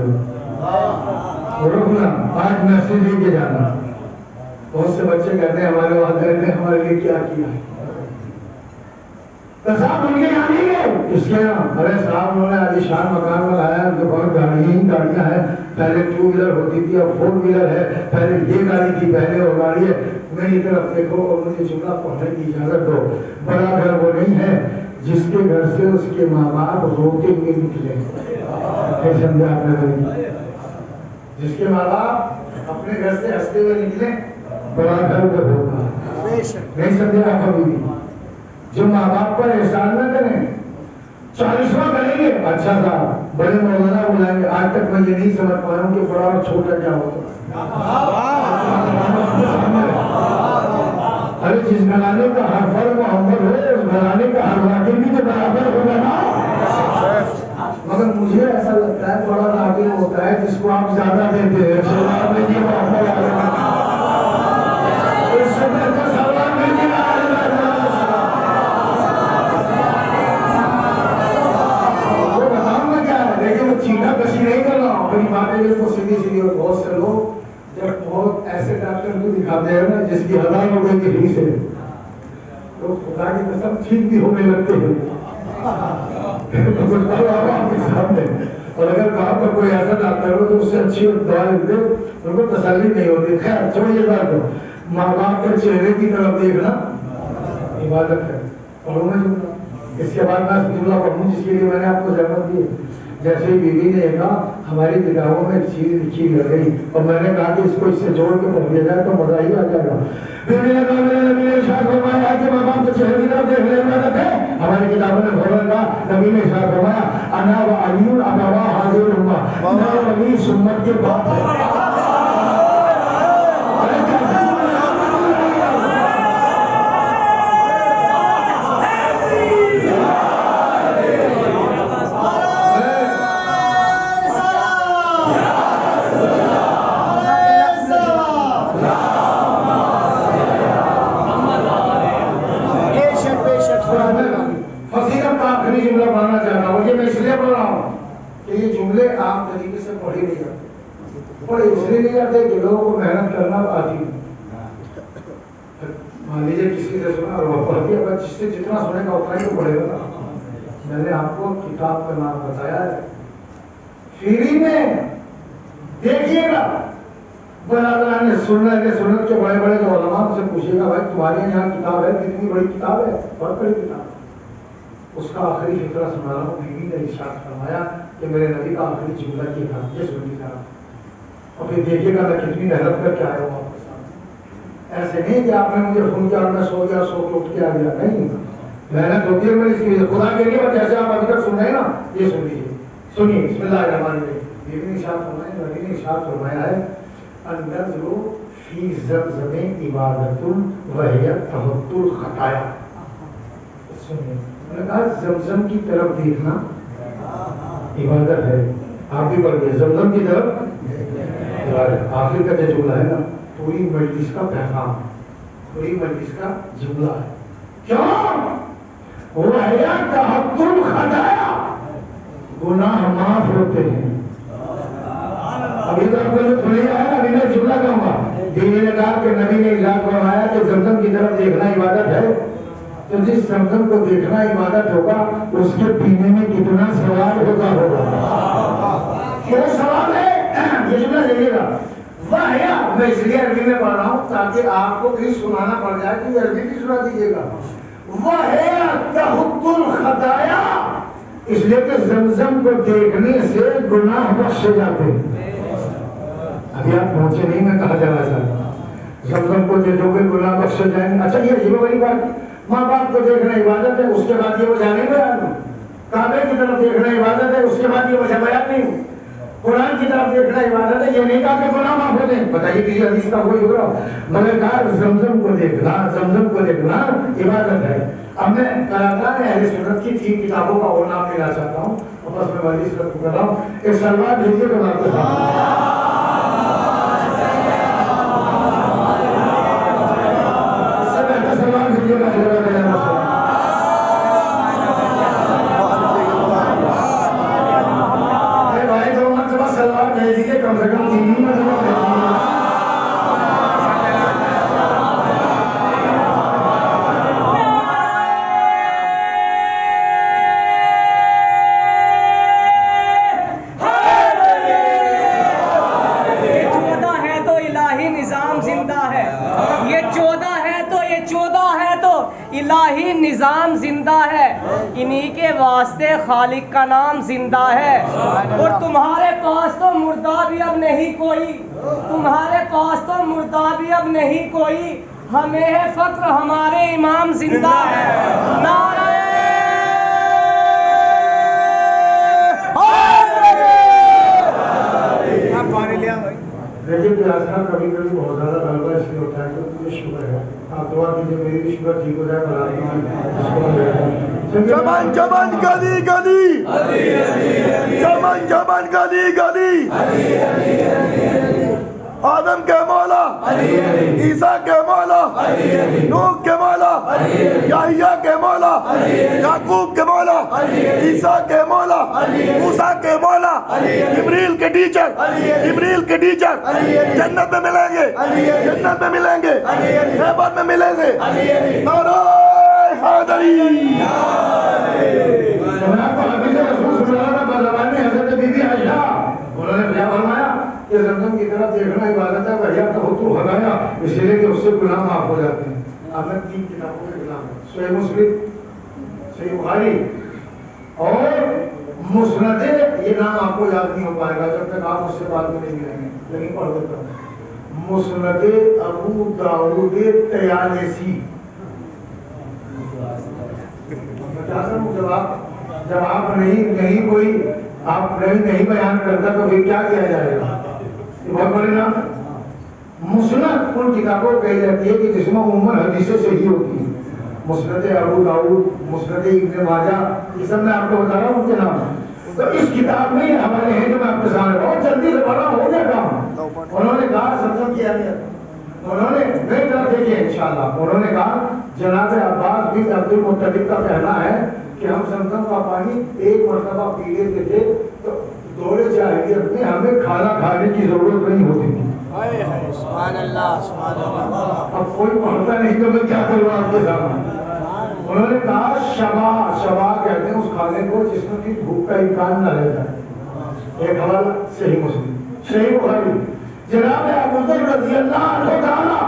A: رکنا، آج میسج لے کے جانا۔ بہت سے بچے کہتے ہیں ہمارے والدین نے ہمارے لیے کیا کیا ہے، تصاب ان کے یہاں نہیں ہے، اس کے یہاں ارے صاحب انہوں نے عالی شان مکان بنایا، ان کے بہت گاڑیاں ہیں، پہلے 2 ویلر ہوتی تھی اب 4 ویلر ہے، پہلے یہ گاڑی تھی پہلے وہ گاڑی ہے۔ میری طرف دیکھو اور مجھے جملہ پڑھنے کی اجازت دو۔ بڑا گھر وہ نہیں ہے جس کے گھر سے اس کے ماں باپ روتے ہوئے نکلے، سمجھا آپ نے؟ جس کے ماں باپ اپنے گھر سے ہنستے ہوئے نکلے، بڑا گھر وہ ہوگا۔ نہیں سمجھے آپ کبھی بھی؟ جو ماں باپ پر احسان نہ کریں، 40واں کریں گے اچھا تھا، بڑے مولانا بلائیں گے، آج تک میں یہ نہیں سمجھ پایا ہوں کہ بڑا اور چھوٹا کیا ہوتا ہے۔ ارے جس گھرانے کا ہر فرد محمد ہو، اس گھرانے کا ہر واقع بھی تو برابر ہوگا نا۔ مگر مجھے ایسا لگتا ہے بڑا راغب ہوتا ہے جس کو آپ زیادہ دیتے ہیں۔ وہ بتاؤں میں کیا ہے، لیکن وہ چیٹا کشی نہیں کر رہا ہوں، میری باتیں بالکل سیدھی سیدھی۔ اور بہت سے لوگ جب بہت ایسے ڈاکٹر کو دکھاتے ہیں نا جس کی 1000 روپے کی فیس ہے، تو خدا کی قسم ٹھیک بھی ہونے لگتے ہیں۔ اور اگر گاؤں کا کوئی ایسا ڈاکٹر ہو تو اس سے اچھی دوا لکھ دے، ان کو تسلی نہیں ہوتی۔ خیر چھوڑیے بات کو، ماں باپ کے چہرے کی طرف دیکھنا عبادت ہے. پڑھوں میں جملہ, اس کے بعد میں جملہ پڑھوں جس کے لیے میں نے آپ کو زحمت دی. جیسے ہی بیوی نے کہا ہماری کتابوں میں ایک چیز لکھی گئی اور میں نے کہا کہ اس کو اس سے جوڑ کے پڑھ لیا جائے تو مزہ ہی آ جائے گا. بیوی نے کہا میرے نبی نے ارشاد فرمایا کہ ماں باپ کے چہرے کی طرف دیکھنے عبادت ہے. ہماری کتابوں نے فوراً کہا, نبی نے ارشاد فرمایا انا و علی ابوا حاضر ہوا, میں علی سنت کے بعد ہے. عام طریقے سے پڑھی نہیں جاتی, اور اس لیے نہیں جاتے کہ لوگوں کو محنت کرنا آتی ہے. مان لیجیے کسی سے سنا اور وہ پڑھ دیا, جس سے جتنا سنے گا اتنا ہی پڑھے گا. میں نے آپ کو کتاب کا نام بتایا ہے, فری میں دیکھیے گا. بلا نے سنت کے بڑے بڑے جو علماء سے پوچھے گا, بھائی تمہارے یہاں کتاب ہے, کتنی بڑی کتاب ہے, بہت بڑی کتاب. اس کا آخری فکرہ سنا رہا ہوں. بیوی نے ارشاد فرمایا کہ میرے نبی کا آخری جملہ یہ تھا, یہ سنی تھا, اور پھر دیکھیے گا میں کتنی محنت کر کے آیا ہوں آپ کے سامنے. ایسے نہیں کہ آپ نے مجھے فون کیا اور میں سو گیا, سو کے اٹھ کے آ گیا. نہیں, محنت ہوتی ہے میری اس کی خدا کے لیے. جیسے آپ ابھی تک سن رہے ہیں نا, یہ سن لیجیے, سنیے. بسم اللہ الرحمن الرحیم. بیوی نے ارشاد فرمایا, نبی نے ارشاد فرمایا ہے النظر فی زمزم عبادت وہی تحط الخطایا. سنیے, میں نے کہا زمزم کی طرف دیکھنا عبادت ہے. آپ بھی پڑھ گئے زمزم کی طرف. آخر کا جو جملہ ہے نا, پوری مجلس کا پیغام, پوری مجلس کا جملہ ہے. کیوں؟ وہ ہے تحط الخطایا, گناہ معاف ہوتے ہیں. ابھی تو آپ کو جو سنی ہے نا, ابھی میں جملہ کہوں گا. بیوی نے کہا کہ نبی نے ارشاد فرمایا کہ زمزم کی طرف دیکھنا عبادت ہے. تو جس زمزم کو دیکھنا عبادت ہوگا, اس کے پینے میں کتنا ثواب ہوگا. وہ ثواب ہے. یہ جملہ دیکھیے گا. واہیا, میں اس لیے عربی میں پڑھ رہا ہوں تاکہ آپ کو بھی سنانا پڑ جائے, کہ عربی بھی سنا دیجیے گا. واہیا تحط الخطایا, اس لیے کہ زمزم کو دیکھنے سے گناہ بخشے جاتے ہیں. ابھی آپ پہنچے نہیں, میں کہا جانا چاہتا ہوں. زمزم کو دیکھو گے گناہ بخشے جائیں گے. اچھا, یہ عجیب والی بات, ماں باپ کو دیکھنا عبادت ہے, اس کے بعد یہ وہ جانے بیان ہوں. کعبے کی طرف دیکھنا عبادت ہے, اس کے بعد یہ وجہ بیان نہیں ہوں. قرآن کی طرف دیکھنا عبادت ہے, یہ نہیں کہا کہ گناہ معاف ہوتے ہیں. بتائیے کسی حدیث کا کوئی ہو رہا, مگر کہا زمزم کو دیکھنا, زمزم کو دیکھنا عبادت ہے. اب میں قرآن اہل سنت کی 3 کتابوں کا اور نام لینا چاہتا ہوں, اور بس میں مجلس ختم کر رہا ہوں. ایک سلوات بھیجیے تو آپ کے ساتھ کم سے کم 3
B: الہی نظام زندہ ہے, انہی کے واسطے خالق کا نام زندہ ہے. اور تمہارے پاس تو مردہ بھی اب نہیں کوئی, تمہارے پاس تو مردہ بھی اب نہیں کوئی, ہمیں ہے فخر ہمارے امام زندہ ہے. نعرہ
A: لیکن پیاس کا کبھی کبھی بہت زیادہ غلبہ اس لیے ہوتا ہے کہ مجھے شوگر ہے. آپ دعا کیجیے میری بھی شوگر ٹھیک ہو جائے.
C: جمن جمن گلی گلی, جمن جمن گلی گلی, آدم کے مولا, عیسیٰ کے مولا, نوح کے مولا, یحییٰ کے مولا, یعقوب کے مولا, عیسیٰ کے مولا, موسیٰ کے مولا, جبریل کے ٹیچر, جبریل کے ٹیچر جنت میں ملیں گے, جنت میں ملیں گے, خیبر میں ملیں گے. نعرہ حیدری.
A: حضرت بی بی عائشہ انہوں نے کیا فرمایا کہ زمزم کی طرف دیکھنا عبادت ہے, بھیا تو خدایا اس لیے کہ اس سے گناہ معاف ہو جاتے ہیں. اب میں 3 کتابوں کے نام صحیح مسلم، صحیح بخاری اور مسند. یہ نام آپ کو یاد نہیں ہو پائے گا جب تک آپ اس سے بعد میں نہیں ملیں گے، لیکن پڑھ دیتا ہوں. مسند ابو داؤد طیالسی. جب آپ نہیں کوئی آپ نہیں بیان کرتا تو پھر کیا کیا جائے گا؟ یہ بہت بڑے نام ہے. مسند ان کتابوں کو کہی جاتی ہے کہ جس میں عموماً حدیثیں صحیح ہوتی ہیں. مسند ابو داؤد، مسند ابن ماجہ، یہ سب میں آپ کو بتا رہا ہوں ان کے نام. تو اس کتاب میں یہ حوالے ہیں جو میں آپ کے سامنے بہت جلدی سے پڑھا ہو گیا کام. انہوں نے کہا سمجھو کیا گیا، انہوں نے میری طرف دیکھیے انشاءاللہ. انہوں نے کہا جناب عباس بن عبد المطلب کا کہنا ہے کہ ہم زمزم کا پانی ایک مرتبہ پی لیتے تھے تو دور جاہلیت میں ہمیں کھانا کھانے کی ضرورت نہیں ہوتی تھی.
B: سبحان اللہ سبحان اللہ.
A: اب کوئی پڑھتا نہیں تو میں کیا کروں آپ کے سامنے. انہوں نے کہا شبا کہتے ہیں اس کھانے کو جس میں کہ بھوک کا امکان نہ رہ جائے. ایک حوالہ صحیح مسلم، صحیح بخاری. جناب ابو ذر رضی اللہ عنہ تعالی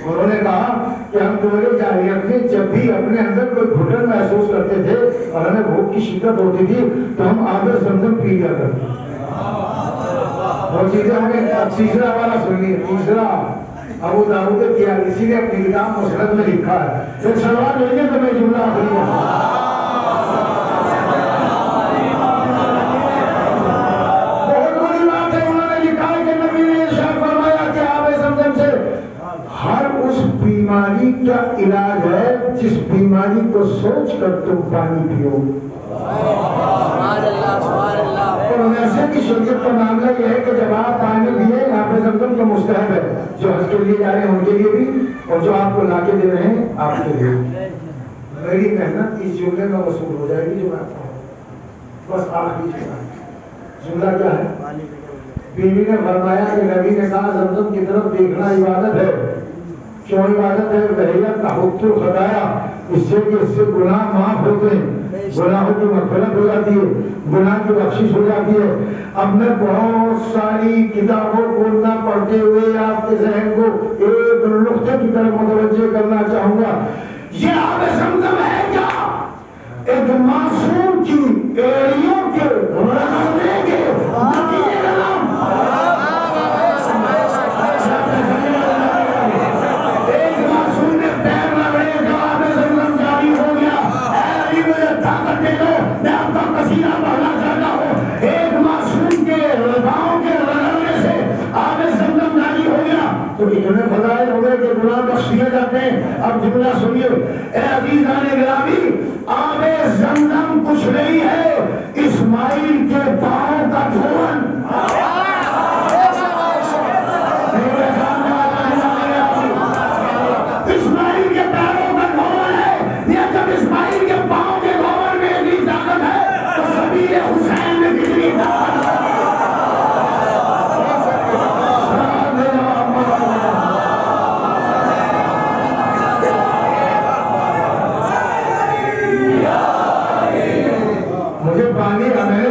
A: انہوں نے کہا کہ ہم دور جاہلیت میں جب بھی اپنے اندر کوئی گھٹن محسوس کرتے تھے اور ہمیں بھوک کی شدت ہوتی تھی تو ہم آب زمزم پی لیا کرتے. اور چیزیں ہمیں تیسرا والا سنیے. تیسرا ابو داؤد طیالسی نے اپنی کتاب مسند میں لکھا ہے. ایک سوال لیجیے تو میں جملہ آخری بہت بڑی بات ہے. انہوں نے لکھا ہے کہ نبی نے ارشاد فرمایا کہ آب زمزم سے ہر اس بیماری کا علاج ہے جس بیماری کو سوچ کر تم پانی پیو. اور ویسے کی شریعت کا معاملہ یہ ہے کہ جب آپ پانی پیے یہاں پہ زمزم تو مستحب ہے. جو حج کے لیے جا رہے ہیں ان کے لیے بھی اور جو آپ کو لا کے دے رہے ہیں آپ کے لیے. میری محنت اس جملے میں وصول ہو جائے گی جو میں آپ کو بس آخری جملہ کیا ہے. بیوی نے فرمایا کہ نبی نے کہا زمزم کی طرف دیکھنا عبادت ہے. کیوں عبادت ہے؟ وحیت تحط الخطایا، اس سے کہ اس سے گناہ معاف ہوتے ہیں، گناہوں کی مغفرت ہو جاتی ہے، گناہ کی بخشش ہو جاتی ہے. اب میں بہت ساری کتابوں کو نہ پڑھتے ہوئے آپ کے ذہن کو ایک نقطے کی طرف متوجہ کرنا چاہوں گا. یہ آب زمزم ہے کیا؟ ایک معصوم کی ایڑیوں کے رگڑنے کے نتیجے کا نام. ایک معصوم نے پیر رگڑے جو آب زمزم جاری ہو گیا. اے علی مجھے طاقت دے دو، میں آپ کا پسینہ بہنا چاہتا ہوں. ایک معصوم کے پاؤں کے رگڑنے سے آب زمزم جاری ہو گیا تو اتنے فضائل ہو گئے کہ گناہ بخش دیے جاتے ہیں. اب جملہ سنیے اے عزیزان گرامی. آب زمزم کچھ نہیں ہے اسماعیل کے پاؤں کا دھون. اسماعیل کے پیروں کا دھون ہے. یہ جب اسماعیل کے پاؤں کے دھون میں اتنی طاقت ہے تو سبیل حسین میں کتنی طاقت ہے.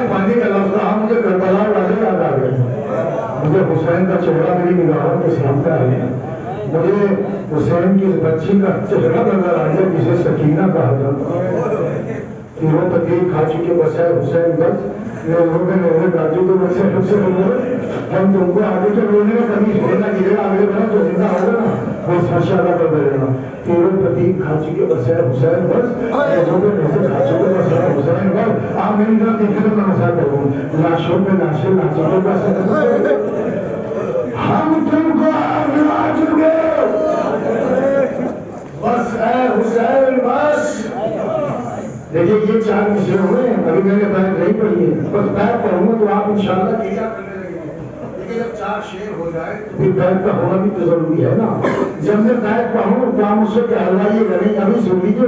A: پانی کا لفظ رہا مجھے کربلا والے یاد آ گئے. مجھے حسین کا چہرہ میری نگاہوں کے سامنے آ گیا. مجھے حسین کی بچی کا چہرہ نظر آ گیا جسے سکینہ کہا جاتا. تیروں تکلیف کھا چکے بسائے حسین گنج لوگوں کے لوگوں گاجوں کے بسے ہم تم کو آگے کے رونے میں کبھی چھوڑنا گرے آگے بڑھا جو زندہ ہوگا نا وہ سرشادہ کر دے گا. تیروں تکلیف کھا چکے بسائے حسین گنج لوگوں کے لوگوں کھا چکے بسائے حسین گنج. آپ میری طرف دیکھیں تو میں مسائل کروں لاشوں پہ لاشیں ناچوں کا ہم تم کو آگے آ چکے بس اے حسین بس. دیکھیے یہ 4 مصرے ہوئے ہیں. ابھی میں نے بیت نہیں پڑھی ہے بس بیت پڑھوں گا تو آپ انشاءاللہ کیا کرنے لگیں گے. لیکن جب 4 شعر ہو جائے تو پھر بیت کا ہونا بھی تو ضروری ہے نا. جب میں بیت پڑھوں تو آپ مجھ سے کہلوائیے گا نہیں. ابھی سن لیجیے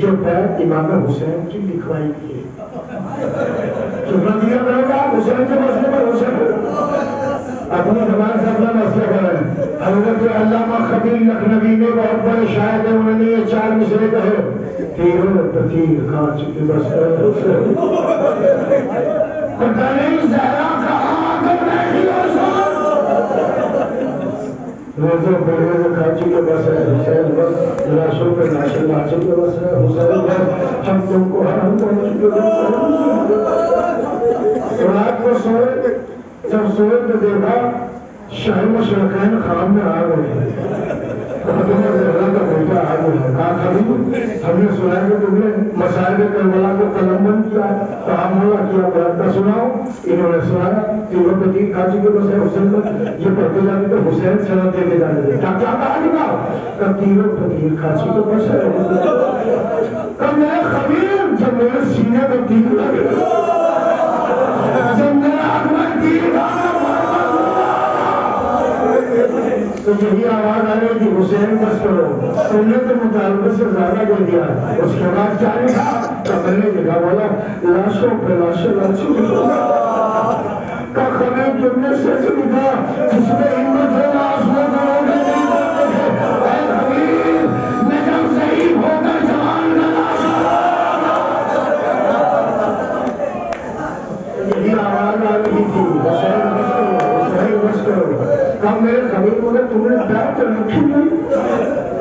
A: یہ بیت امام حسین کی لکھوائی کی ہے. دیا کرو گا حسین کے مسئلے پر حسین اپنی زبان سے اپنا مسئلہ کریں. حضرت علامہ خلیل لکھنوی نے بہت بڑے شاعر ہیں. انہوں نے یہ 4 مصرے کہے. تیروں تکیر کھا چکے بس پتہ نہیں زہرا کہاں آ کر بیٹھی. روزوں پہ روزے کھا چکے بس ہے حسین بس لاشوں پہ لاشیں لا چکے بس ہے حسین بس ہم تم کو حرام کر چکے رات کو سوئے جب سوئے تو دیکھا شہر مشرقین خواب میں آ گئے فاطمہ زہرا کا بیٹا آ گیا کہا خلیل ہم نے سنا کہ تم نے مصائب کربلا کو قلم بند کیا تحملہ کیا بیان سناؤ انہوں نے سنایا تیروں پہ تیر کھا چکے بس ہے حسین پر یہ پڑھتے جانے تو حسین سند دے کے جانے دے کیا کہا لگا تیروں پہ تیر کھا چکے بس ہے کب میرے خلیل جب میرے سینے پہ تیر لگے جب میرا اکبر تیر کھانا تو یہی آواز آ رہی تھی حسین بس کرو تم نے تو مطالبے سے زیادہ دے دیا اس کے بعد کیا لکھا قبر نے لکھا بولا لاشوں پہ لاشیں لاشوں کا خبر تم نے سچ لکھا جس میں ہمت ہے لاش میں کرو گے اے خبیر میں جب ضعیف ہو کر جوان کا لاش یہی آواز آ رہی تھی حسین بس کرو حسین بس کرو کب میرے خبیر بولے تم نے بیعت لکھی نہیں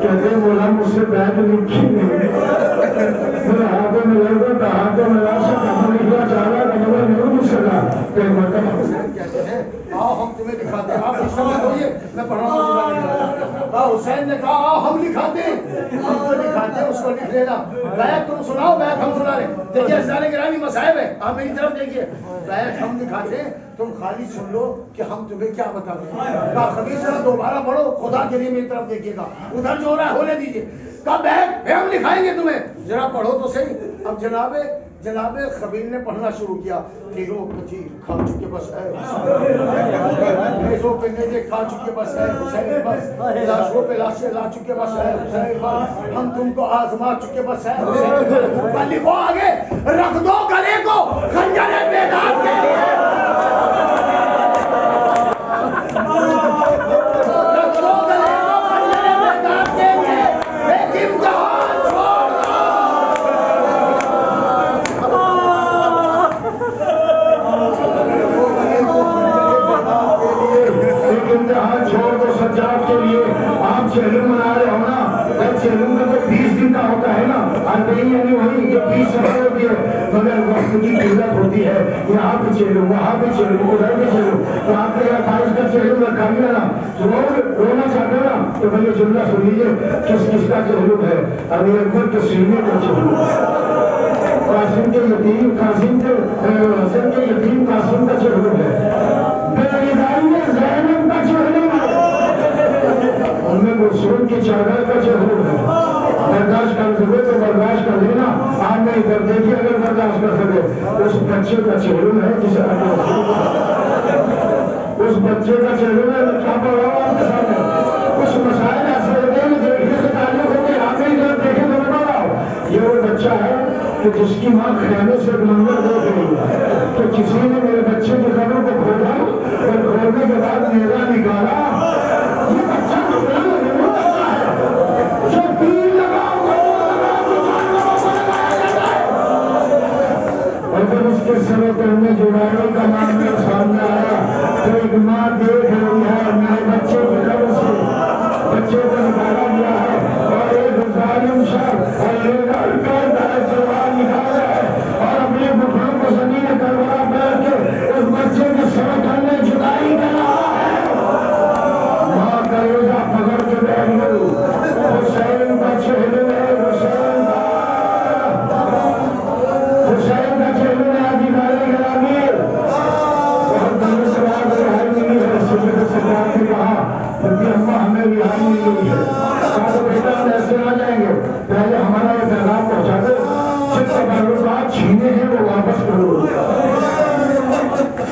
A: کہتے مولا مجھ سے بیعت لکھی نہیں میرے ہاتھوں میں لڑکا تھا ہاتھوں میں لاشا کہاں نکلا چاہ رہا تھا مگر نہیں مجھ سکا کہ مرتبہ حسین کہتے ہیں آؤ ہم تمہیں دکھاتے ہیں آپ اس سمجھ ہوئیے میں پڑھا ہوں حسین نے کہا آؤ ہم لکھاتے ہیں ہم کو دکھاتے ہیں اس کو لکھ لینا بیعت تم سناؤ بیعت ہم سنا رہے دیکھیے اسرار گرامی مصائب ہے آپ میری طرف دیکھیے بیعت ہم دکھاتے ہیں تم خالی سن لو کہ ہم تمہیں کیا بتاتے ہیں کہا خبیر ذرا دوبارہ پڑھو خدا کے لیے میری طرف دیکھیے گا ادھر جو ہو رہا ہے ہونے دیجیے کہا بیعت ہم دکھائیں گے تمہیں ذرا پڑھو تو صحیح اب جناب خبیر نے پڑھنا شروع کیا تیروں پہ تیر کھا چکے بس ہے نیزوں پہ نیزے کھا چکے بس ہے حسین بس لاشوں پہ لاشیں لا چکے بس ہے حسین بس ہم تم کو آزما چکے بس ہے حسین بس لکھو آگے رکھ دو گلے کو خنجر بیداد کے لیے رکھ دو گلے کو خنجر بیداد کے لیے لیکن جہان چھوڑ امتحان چھوڑ دو سجاد کے لیے آپ چہلم منا رہے ہو نا اور چہلم کا تو 20 دن کا ہوتا ہے نا اربعین یعنی وہی یہ 20 سفر ہوتی ہے مگر وقت کی قلت ہوتی ہے یہاں پہ چہلم وہاں پہ چہلم ادھر پہ چہلم تو آپ نے 28 کا چہلم رکھا گیا نا رونا چاہتے نا تو میں یہ جملہ سن لیجیے کس کس کا چہلم ہے امیر اکبر کے سینے کا چہلم قاسم کے یتیم قاسم کے حسن کے یتیم قاسم کا چہلم ہے زینب کا چہلم ہے ان میں رسول کی چادر کا چہلم ہے برداشت کر سکے تو برداشت کر لینا آپ نے ادھر دیکھیے اگر برداشت کر سکے اس بچے کا چہلم ہے جسے اس بچے کا چہلم ہے کیا پڑھ رہا ہوں آپ کے سامنے کچھ مسائل ایسے ہوتے ہیں دیکھنے سے تعلق ہوتے ہیں آپ نے ادھر دیکھے تو بتا رہا ہوں یہ وہ بچہ ہے کہ جس کی ماں خیمے سے منظر دیکھ رہی ہے تو کسی نے میرے بچے کی قبر کو کھولا اور کھولنے کے بعد نیزا نکالا یہ بچہ جو تیر لگا اور جب اس کے سر پہنے جوڑانے کا معاملہ سامنے آیا تو ایک ماں دیکھ رہی ہے میرے بچے کی قبر سے بچے کو نکالا گیا ہے اور ایک ظالم شخص اور ایک سلوار نکال رہا ہے اور اپنے بکروں کو زمین کروا بیٹھ کے اس بچے کے سر پہنے جدائی کر رہا ہے ماں کلیجہ پکڑ کے بیٹھ گئی حسین کا چہلم ہے حسین کا چہلم ہے آج ادارے گرامی بہت دن سے بعد رہائی ملی ہے سید سرکار نے کہا کیونکہ اماں ہمیں رہائی ملی ہے کہا بیٹا ہم ایسے آ جائیں گے پہلے ہمارا یہ پیغام پہنچا دے جن تبرکات چھینے ہیں وہ واپس کرو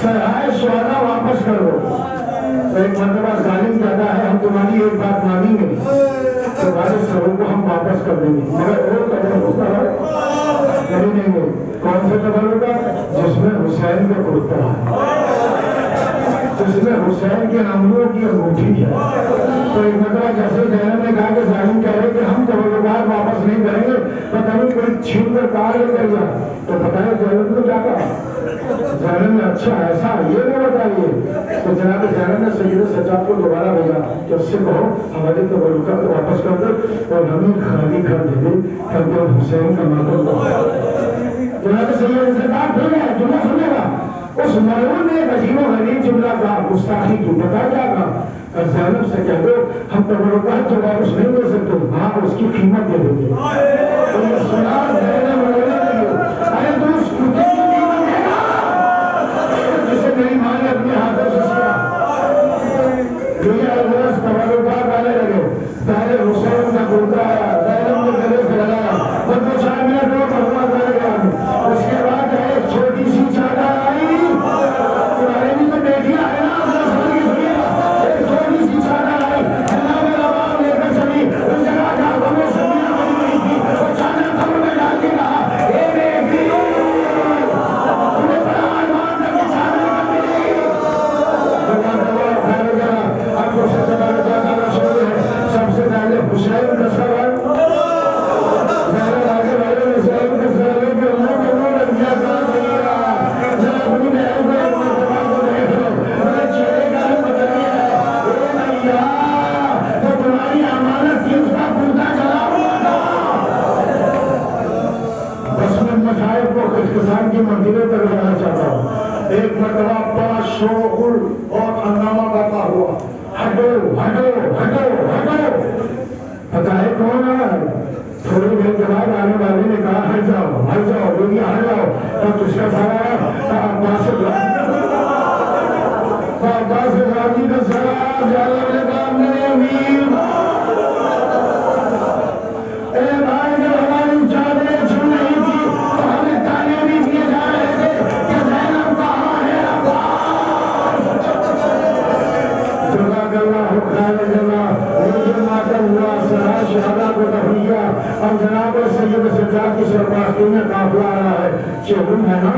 A: سرائے شہداء واپس کرو تو ایک مرتبہ ظالم کہتا ہے ہم تمہاری ایک بات مانیں گے تمہارے سروں کو ہم واپس کر دیں گے مگر وہ تبرک نہیں دیں گے کون سے تبرک جس میں حسین کا کرتا ہے جس میں حسین کے ناموں کی انگوٹھی ہے تو ایک مرتبہ جیسے زینب نے کہا کہ ظالم کہہ رہے کہ ہم تبرکات واپس نہیں کریں گے پتہ نہیں کوئی چھین کر کہا لے کر گیا تو بتائیں زینب نے کیا کہا زینب نے اچھا ایسا یہ نہ بتائیے تو جناب زینب نے سید سجاد کو دوبارہ بھیجا کہ اس سے کہو ہمارے تبرکات کو واپس کر دے اور ہمیں خالی کر دے دے تاکہ حسین کا ماتم جناب سید سجاد پھر گیا جملہ سنے گا اس مرون نے ایک عجیب و غریب جملہ کا گستاخی کی بتا کیا کہا زینب سے کہہ دو ہم تبرکات جو واپس نہیں دے سکتے ہاں اس کی قیمت دے دیں گے تو یہ سنا زینب رونے لگی ارے تو اس کتے کی قیمت دے گا جسے میری ماں نے اپنے ہاتھوں سے سیا دنیا روز تبرکات آنے لگے پہلے حسین کا گردہ آیا زینب نے گلے سے لگایا بس وہ 4 منٹ میں تبرکات آنے گیا اس کے بعد ایک چھوٹی سی چادر آئی تمہارے بھی تو بیٹی آئے نا اپنا سمجھ کے سنیے گا ایک چھوٹی سی چادر آئی اللہ میں رباب لے کر چلی اس جگہ جہاں ہمیں سبیاں بنی گئی تھی وہ چادر قبر میں ڈال کے کہا اے بیٹی تمہیں بڑا ارمان تھا کہ چادر کب ملے جگہ دوا پھیل گیا اب کو سے تبارک تعالیٰ شروع ہے سب سے پہلے حسین کا سوال ظاہر آگے والے نے حسین کا سوال ہے کہ اللہ کا نور انبیاء کا دیا ذرا اپنی بہن کو ایک مرتبہ کو دیکھ لو میرے چہرے کا رنگ بدلی ہے اے بھیا تو تمہاری امانت کی اس کا پردہ چلا ہوا تھا بس میں مصائب کو اختصار کی منزلیں تک جانا چاہتا ہوں ایک مرتبہ بڑا شور اور ہنگامہ کرتا ہوا ہٹو ہٹو ہٹو ہٹو پتہ ہے کون آیا تھوڑی دیر کے بعد آنے والے نے کہا ہٹ جاؤ دنیا ہٹ جاؤ تب اس کا سارا عباس راضی کا سارا جالا نے کہا میرے امیر اے بھائی جب ہماری چادریں چھو نہیں تھی تو ہمیں تانے بھی دیے جا رہے تھے کہ زینب کہاں ہے عباس جزاک اللہ خیر جزا وہ جو ماتم ہوا سرا شہدہ کو دفنیا اب جناب سید سجاد کی سربراہی میں قافلہ آ رہا ہے چہلم ہے نا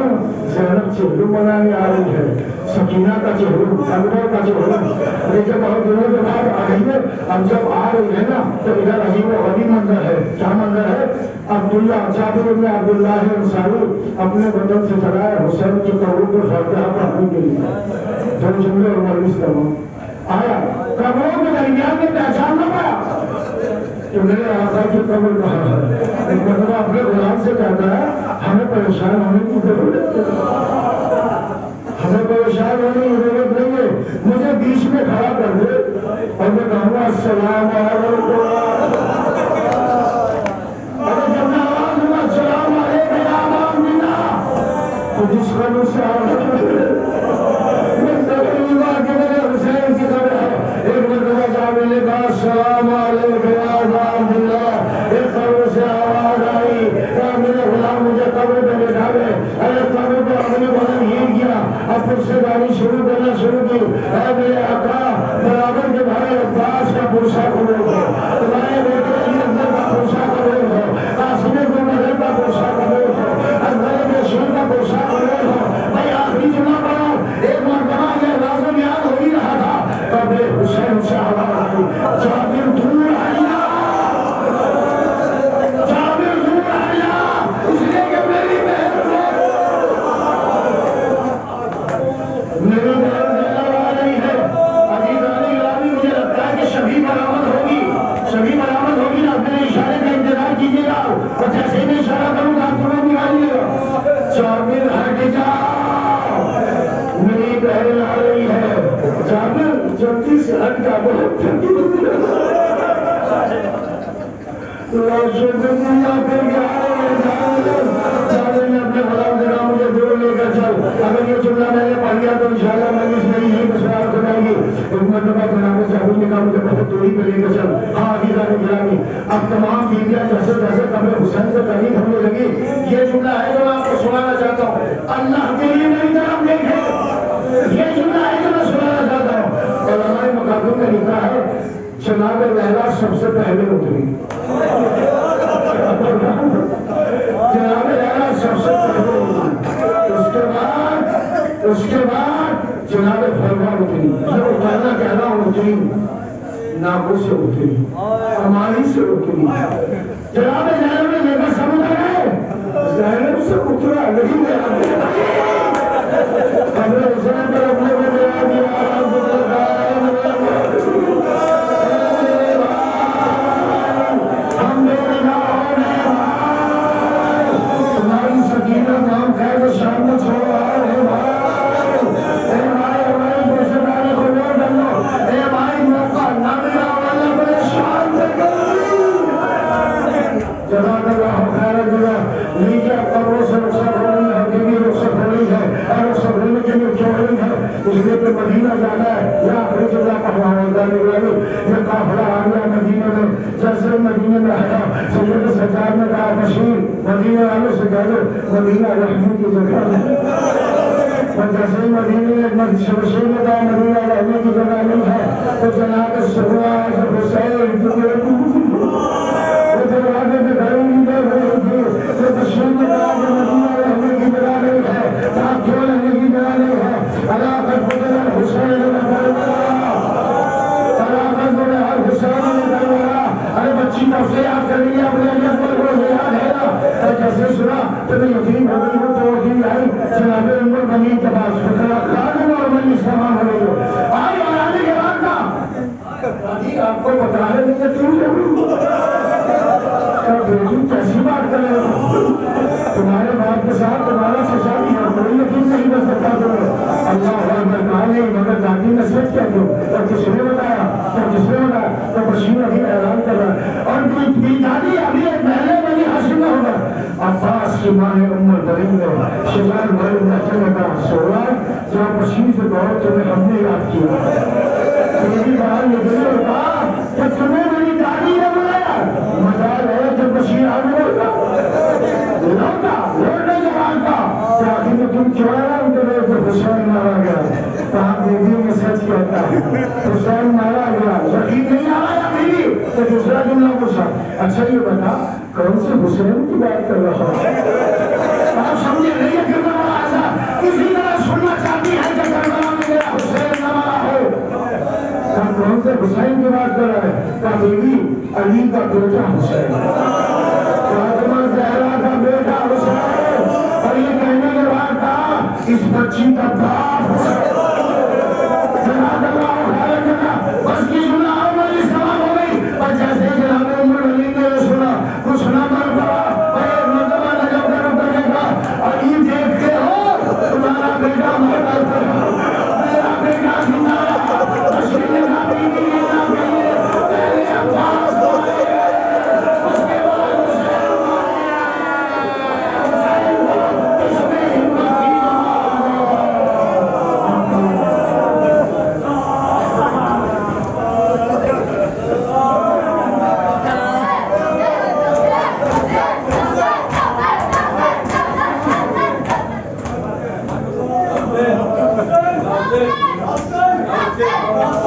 A: زینب چہلم بنانے آ رہی ہے سکینہ کا چہلم انور کا چہلم لیکن بہت دنوں کے بعد آ رہی ہے اب جب آ رہی ہے نا تو ادھر عجیب و غریب منظر ہے کیا منظر ہے عبداللہ جابر بن عبداللہ انصاری اپنے وطن سے چلا ہے حسین کے قبر کو فاتحہ پڑھنے کے لیے دو جملے اور مرویز کروں آیا قبروں کے درمیان میں پہچان نہ پایا کہ میرے آقا کی قبر کہاں ہے ایک مرتبہ اپنے غلام سے کہتا ہے ہمیں پریشان ہونے کی ضرورت ہے ہمیں پریشان ہونے کی ضرورت نہیں ہے مجھے بیچ میں کھڑا کر دے اور میں کہوں گا السلام علیکم اگر جب میں آواز دوں گا السلام علیکم یا امام دینا تو جس کا مجھ سے آواز میں تقریب آ کے میرے حسین کی خبر ہے ایک مرتبہ جابر نے کہا السلام علیکم یا امام دینا ایک خبر سے آواز آئی کہ میرے غلام مجھے قبر پہ بٹھا دے ارے قبر پہ اپنے بدن ہیر کیا اب پھر سے گاڑی شروع کرنا شروع کی اے میرے آقا برابر کے بھائی عباس کا پرسا کھولو گے تمہارے بیٹے علی اکبر کا پرسا کھولو گے قاسم بن نظر کا پرسا کھولو گے اکبر کے شیر کا پرسا کھولو گے بھائی آخری جمعہ پڑھو ایک مرتبہ یہ لازم یاد ہو ہی رہا تھا تب حسین سے آواز آئی جابر دور آیا جابر دور آیا اس لیے کہ میری بہن میری بہن زینب آ رہی ہے عزیزانی گرامی مجھے لگتا ہے کہ شبھی برآمد ہوگی نا اپنے اشارے کا انتظار کیجیے گا اور جیسے ہی میں اشارہ کروں گا آپ تمہیں نکالیے گا جابر ہٹ جاؤ میری بہن آ رہی ہے جابر جلدی سے ہٹ جا بہت جلدی جابر نے اپنے غلام سے کہا مجھے دور لے کر چل اگر یہ جملہ میں نے پڑھ لیا تو انشاءاللہ میں اس میں نہیں بسرار ہو جائے گی ایک مرتبہ جناب صاحب نے کہا مجھے بہت دوری پہ لے کر چل ہاں عزیزان گرامی اب تمام بیویاں جیسے جیسے قبر حسین سے قریب ہونے لگی یہ جملہ ہے جو میں آپ کو سنانا چاہتا ہوں اللہ کے لیے میری طرف دیکھے یہ جملہ ہے جو میں سنانا چاہتا ہوں علماء مقابل میں لکھا ہے جناب لیلا سب سے پہلے اتری جناب لیلا سب سے پہلے اس کے بعد جناب فرما اتری یہ اترنا کہنا اتری ناکوں سے اتری ہماری سے اتری جناب زینب نے لے کر سب اتر گئے زینب سے اترا نہیں خیر دیا نیچے قبروں سے رخصت ہو رہی ہے حقیقی رخصت ہو رہی ہے اور رخصت ہونے کے لیے کیوں رہی ہے اس لیے کہ مدینہ جانا ہے یا آخری جگہ یہ قافلہ آ گیا مدینہ میں جیسے مدینہ میں آیا سید سجاد نے کہا بشیر مدینہ والوں سے کہہ دو مدینہ رہنے کی جگہ اور جیسے ہی مدینہ بشیر نے کہا مدینہ رہنے کی جگہ نہیں ہے تو جناب سہرا حسین دروازے میں گھر نہیں دے رہی تھی تو بشیر نے کہا کہ مدینہ رہنے کی جگہ نہیں ہے وہاں کیوں رہنے کی جگہ نہیں ہے اللہ کا فضل حسین ارے بچی کا اسے یاد کر لیا اپنے پر کو یاد ہے نا جیسے سنا تو یقین ہو گئی تو وہی آئی جناب عمر بنی کے پاس فکرا خادم اور بنی سامان ہو گئی آئی اور آنے کے بعد کا آپ کو بتا رہے ہیں کہ بیٹی کیسی بات کر رہے ہو تمہارے باپ کے ساتھ تمہارا شادی ہے کوئی یقین نہیں کر سکتا تمہیں اللہ اکبر کہا نہیں مگر دادی نے سچ کیا کیوں اور کس نے بتایا تو بشیر ابھی اعلان کر رہا ہے اور دادی ابھی ایک محلے میں بھی حاصل نہ ہوگا عباس کی ماں عمر بنی نے شیطان بھائی نچے میں کہا سوڑا جہاں بشیر سے بہت تمہیں ہم نے یاد کیا میری باہر نکلی اور کہا کہ تمہیں میری دادی نے بلایا مزاج ہے جب بشیر آگے لوٹنے کے بعد کا کہ آخر میں تم چوڑا ان کے لیے تو حسین مارا گیا کہاں بیوی میں سچ کہتا ہے حسین مارا گیا یقین نہیں آ رہا بیوی تو دوسرا جملہ پوچھا اچھا یہ بتا کون سے حسین کی بات کر رہا ہے آپ سمجھے نہیں ہے کرنا والا ایسا کسی طرح سننا چاہتی ہے کہ کربلا میں میرا حسین نہ مارا ہو کون سے حسین کی بات کر رہا ہے کہا بیوی علی کا بیٹا حسین فاطمہ زہرا کا بیٹا حسین اور یہ کہنے کے بعد کہا اس بچی کا باپ حسین بس کی سنا عمر اسلام ہو گئی اور جیسے جناب عمر علی نے سنا کچھ نہ مر پڑا اور ایک مرتبہ نجم کر اترنے کا اور یہ دیکھتے ہو تمہارا بیٹا مرتا میرا بیٹا زندہ رہا تشریف کا بیوی نہ کہیے پہلے عباس اس کے بعد اس میں ہمت کی
C: Amen.